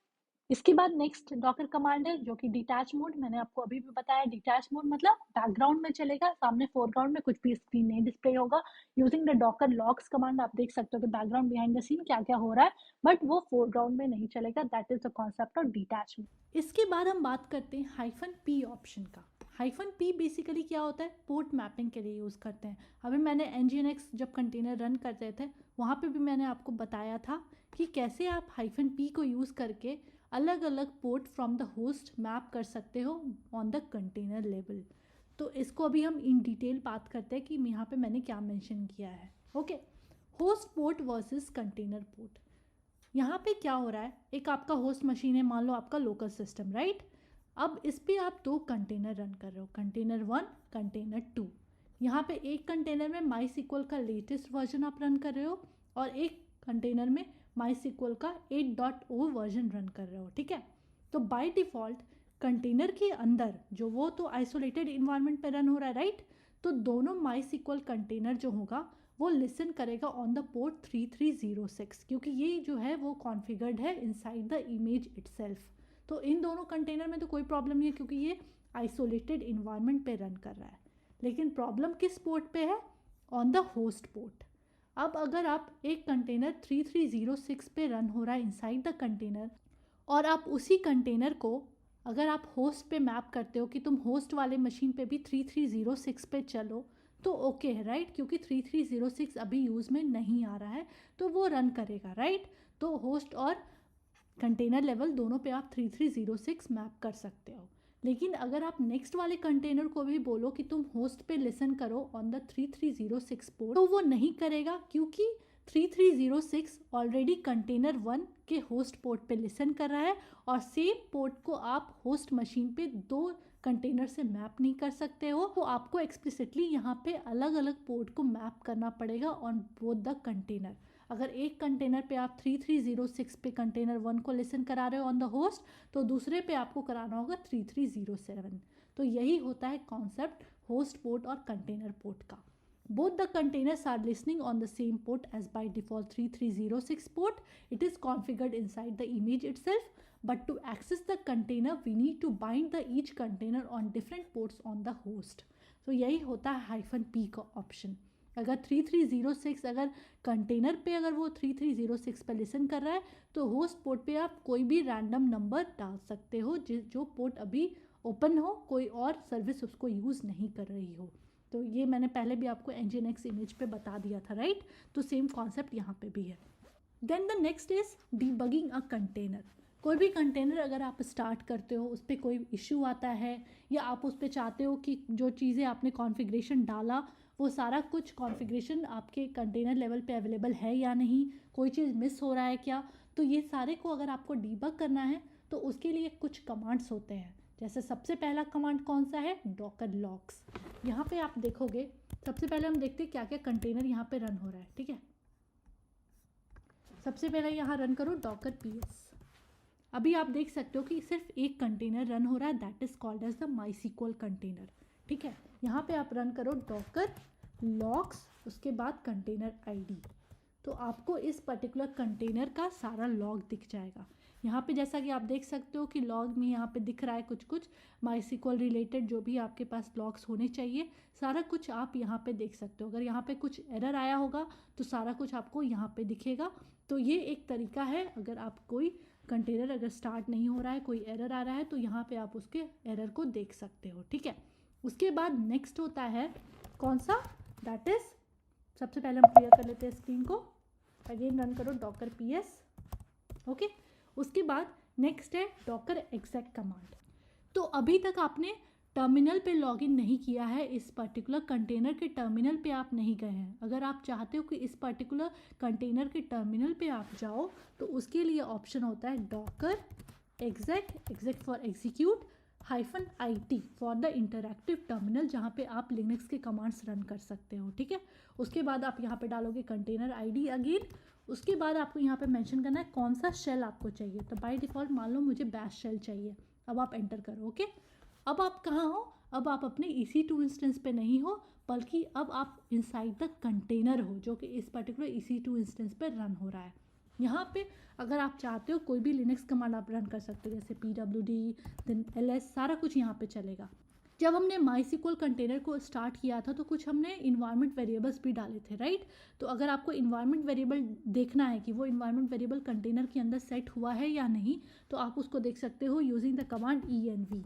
[SPEAKER 1] इसके बाद नेक्स्ट डॉकर कमांड है जो कि डिटैच मोड। मैंने आपको अभी भी बताया, डिटैच मोड मतलब बैकग्राउंड में चलेगा, सामने फोरग्राउंड में कुछ भी स्क्रीन नहीं डिस्प्ले होगा। Using the Docker logs command आप देख सकते हो कि बैकग्राउंड बिहाइंड द सीन क्या क्या हो रहा है, बट वो फोरग्राउंड में नहीं चलेगा। That is the concept of detach mode. इसके बाद हम बात करते हैं -p ऑप्शन का। -p बेसिकली क्या होता है, पोर्ट मैपिंग के लिए यूज़ करते हैं। अभी मैंने nginx जब कंटेनर रन करते थे वहाँ पे भी मैंने आपको बताया था कि कैसे आप -p को यूज़ करके अलग अलग port from the host map कर सकते हो ऑन द कंटेनर लेवल। तो इसको अभी हम इन डिटेल बात करते हैं कि यहाँ पे मैंने क्या मेंशन किया है। Okay, host port versus container port. यहाँ पे क्या हो रहा है, एक आपका होस्ट मशीन है, मान लो आपका लोकल सिस्टम, राइट। अब इस पे आप 2 कंटेनर रन कर रहे हो, कंटेनर 1, कंटेनर 2। यहाँ पे एक कंटेनर में MySQL का लेटेस्ट वर्जन आप रन कर रहे हो और एक कंटेनर में MySQL का 8.0 वर्जन रन कर रहे हो। ठीक है, तो बाय डिफ़ॉल्ट कंटेनर के अंदर जो वो तो आइसोलेटेड इन्वायरमेंट पे रन हो रहा है, राइट। तो दोनों MySQL कंटेनर जो होगा वो लिसन करेगा ऑन द पोर्ट 3306, क्योंकि ये जो है वो कॉन्फ़िगर्ड है इनसाइड द इमेज इटसेल्फ। तो इन दोनों कंटेनर में तो कोई प्रॉब्लम नहीं है क्योंकि ये आइसोलेटेड इन्वायरमेंट पे रन कर रहा है। लेकिन प्रॉब्लम किस पोर्ट पे है, ऑन द होस्ट पोर्ट। अब अगर आप एक कंटेनर 3306 पे रन हो रहा है इनसाइड द कंटेनर और आप उसी कंटेनर को अगर आप होस्ट पे मैप करते हो कि तुम होस्ट वाले मशीन पे भी 3306 पे चलो तो ओके है, राइट, क्योंकि 3306 अभी यूज़ में नहीं आ रहा है तो वो रन करेगा, राइट। तो होस्ट और कंटेनर लेवल दोनों पे आप 3306 मैप कर सकते हो। लेकिन अगर आप नेक्स्ट वाले कंटेनर को भी बोलो कि तुम होस्ट पे लिसन करो ऑन द 3306 पोर्ट तो वो नहीं करेगा, क्योंकि 3306 ऑलरेडी कंटेनर 1 के होस्ट पोर्ट पे लिसन कर रहा है और सेम पोर्ट को आप होस्ट मशीन पे 2 कंटेनर से मैप नहीं कर सकते हो। तो आपको एक्सप्लिसिटली यहाँ पे अलग अलग पोर्ट को मैप करना पड़ेगा ऑन बोथ द कंटेनर। अगर एक कंटेनर पे आप 3306 पे कंटेनर 1 को लिसन करा रहे हो ऑन द होस्ट तो दूसरे पे आपको कराना होगा 3307। तो यही होता है कॉन्सेप्ट होस्ट पोर्ट और कंटेनर पोर्ट का। Both the containers are listening on the same port as by default 3306 port. It is configured inside the image itself. But to access the container, we need to bind the each container on different ports on the host. तो यही होता है -p का option. अगर 3306 अगर container पे अगर वो 3306 पे लिसन कर रहा है तो होस्ट पोर्ट पे आप कोई भी रैंडम नंबर डाल सकते हो जो पोर्ट अभी ओपन हो, कोई और सर्विस उसको यूज़ नहीं कर रही हो। तो ये मैंने पहले भी आपको nginx इमेज पे बता दिया था, राइट। तो सेम कॉन्सेप्ट यहाँ पे भी है। Then the next is debugging a container. कोई भी कंटेनर अगर आप स्टार्ट करते हो उस पर कोई इशू आता है या आप उस पर चाहते हो कि जो चीज़ें आपने कॉन्फ़िगरेशन डाला वो सारा कुछ कॉन्फ़िगरेशन आपके कंटेनर लेवल पे अवेलेबल है या नहीं, कोई चीज़ मिस हो रहा है क्या, तो ये सारे को अगर आपको डीबग करना है तो उसके लिए कुछ कमांड्स होते हैं। जैसे सबसे पहला कमांड कौन सा है, डॉकर लॉग्स। यहाँ पे आप देखोगे सबसे पहले हम देखते हैं क्या क्या कंटेनर यहाँ पे रन हो रहा है। ठीक है, सबसे पहले यहाँ रन करो डॉकर पीएस। अभी आप देख सकते हो कि सिर्फ एक कंटेनर रन हो रहा है, that is called as the MySQL container. ठीक है, यहाँ पे आप रन करो डॉकर लॉग्स, उसके बाद कंटेनर आईडी, तो आपको इस पर्टिकुलर कंटेनर का सारा लॉग दिख जाएगा। यहाँ पे जैसा कि आप देख सकते हो कि लॉग में यहाँ पे दिख रहा है कुछ MySQL रिलेटेड जो भी आपके पास लॉग्स होने चाहिए सारा कुछ आप यहाँ पे देख सकते हो। अगर यहाँ पे कुछ एरर आया होगा तो सारा कुछ आपको यहाँ पे दिखेगा। तो ये एक तरीका है, अगर आप कोई कंटेनर अगर स्टार्ट नहीं हो रहा है, कोई एरर आ रहा है तो यहाँ पे आप उसके एरर को देख सकते हो। ठीक है, उसके बाद नेक्स्ट होता है कौन सा, दैट इज सबसे पहले हम क्लियर कर लेते हैं स्क्रीन को, अगेन रन करो डॉकर पीएस। ओके, उसके बाद नेक्स्ट है डॉकर exec कमांड। तो अभी तक आपने टर्मिनल पे लॉगिन नहीं किया है, इस पर्टिकुलर कंटेनर के टर्मिनल पे आप नहीं गए हैं। अगर आप चाहते हो कि इस पर्टिकुलर कंटेनर के टर्मिनल पे आप जाओ तो उसके लिए ऑप्शन होता है Docker exec for execute -IT for the interactive terminal, जहाँ पे आप लिनक्स के कमांड्स रन कर सकते हो। ठीक है, उसके बाद आप यहाँ पे डालोगे कंटेनर आईडी अगेन। उसके बाद आपको यहाँ पे मेंशन करना है कौन सा शेल आपको चाहिए। तो बाय डिफ़ॉल्ट मान लो मुझे बैश शेल चाहिए अब आप एंटर करो। ओके, अब आप कहाँ हो? अब आप अपने EC2 इंस्टेंस पे नहीं हो, बल्कि अब आप इनसाइड द कंटेनर हो जो कि इस पर्टिकुलर EC2 इंस्टेंस पे रन हो रहा है। यहाँ पे अगर आप चाहते हो कोई भी लिनक्स कमांड आप रन कर सकते हो, जैसे pwd देन ls, सारा कुछ यहाँ पे चलेगा। जब हमने MySQL कंटेनर को स्टार्ट किया था तो कुछ हमने इन्वायरमेंट वेरिएबल्स भी डाले थे, राइट? तो अगर आपको इन्वायरमेंट वेरिएबल देखना है कि वो इन्वायरमेंट वेरिएबल कंटेनर के अंदर सेट हुआ है या नहीं, तो आप उसको देख सकते हो using the command env।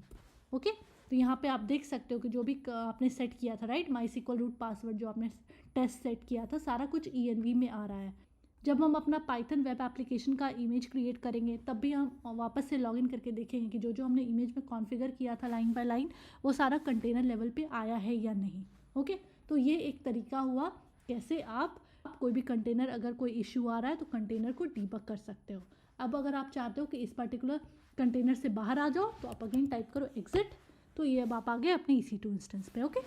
[SPEAKER 1] Okay, तो यहाँ पे आप देख सकते हो कि जो भी आपने सेट किया था, राइट, MySQL रूट पासवर्ड जो आपने टेस्ट सेट किया था, सारा कुछ env में आ रहा है। जब हम अपना पाइथन वेब एप्लीकेशन का इमेज क्रिएट करेंगे तब भी हम वापस से लॉगिन करके देखेंगे कि जो जो हमने इमेज में कॉन्फ़िगर किया था लाइन बाय लाइन, वो सारा कंटेनर लेवल पे आया है या नहीं। ओके, तो ये एक तरीका हुआ कैसे आप कोई भी कंटेनर, अगर कोई इश्यू आ रहा है तो कंटेनर को डीबग कर सकते हो। अब अगर आप चाहते हो कि इस पर्टिकुलर कंटेनर से बाहर आ जाओ तो आप अगेन टाइप करो एग्जिट, तो ये अब आप आ गए अपने EC2 इंस्टेंस पे। ओके,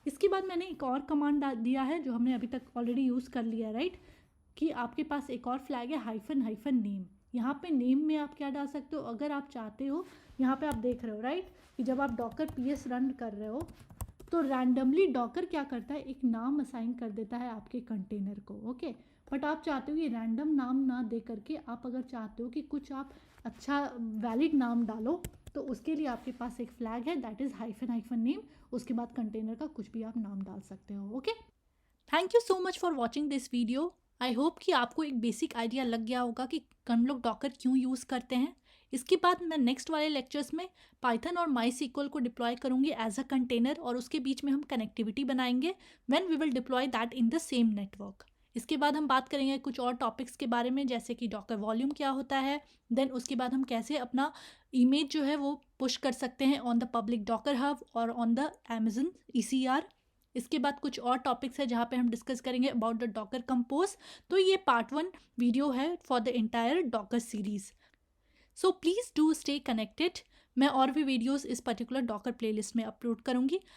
[SPEAKER 1] इसके बाद मैंने एक और कमांड दिया है जो हमने अभी तक ऑलरेडी यूज़ कर लिया है, राइट, कि आपके पास एक और फ्लैग है हाइफन नेम। यहाँ पे नेम में आप क्या डाल सकते हो? अगर आप चाहते हो, यहाँ पे आप देख रहे हो, राइट, कि जब आप डॉकर PS रन कर रहे हो तो रैंडमली डॉकर क्या करता है, एक नाम असाइन कर देता है आपके कंटेनर को। ओके, बट आप चाहते हो ये रैंडम नाम ना दे करके आप अगर चाहते हो कि कुछ आप अच्छा वैलिड नाम डालो, तो उसके लिए आपके पास एक फ्लैग है, दैट इज़ हाइफन नेम। उसके बाद कंटेनर का कुछ भी आप नाम डाल सकते हो। Okay, thank you so much for watching this video. I hope कि आपको एक बेसिक आइडिया लग गया होगा कि हम लोग डॉकर क्यों यूज़ करते हैं। इसके बाद मैं नेक्स्ट वाले लेक्चर्स में पाइथन और MySQL को डिप्लॉय करूँगी एज अ कंटेनर, और उसके बीच में हम कनेक्टिविटी बनाएंगे when we will deploy that in the same network. इसके बाद हम बात करेंगे कुछ और टॉपिक्स के बारे में, जैसे कि डॉकर वॉल्यूम क्या होता है, देन उसके बाद हम कैसे अपना इमेज जो है वो पुश कर सकते हैं on the public Docker hub और ऑन द Amazon ECR। इसके बाद कुछ और टॉपिक्स है जहाँ पे हम डिस्कस करेंगे अबाउट द डॉकर कंपोज। तो ये पार्ट 1 वीडियो है for the entire Docker series. So please do stay connected. मैं और भी वीडियोस इस पर्टिकुलर डॉकर प्लेलिस्ट में अपलोड करूँगी।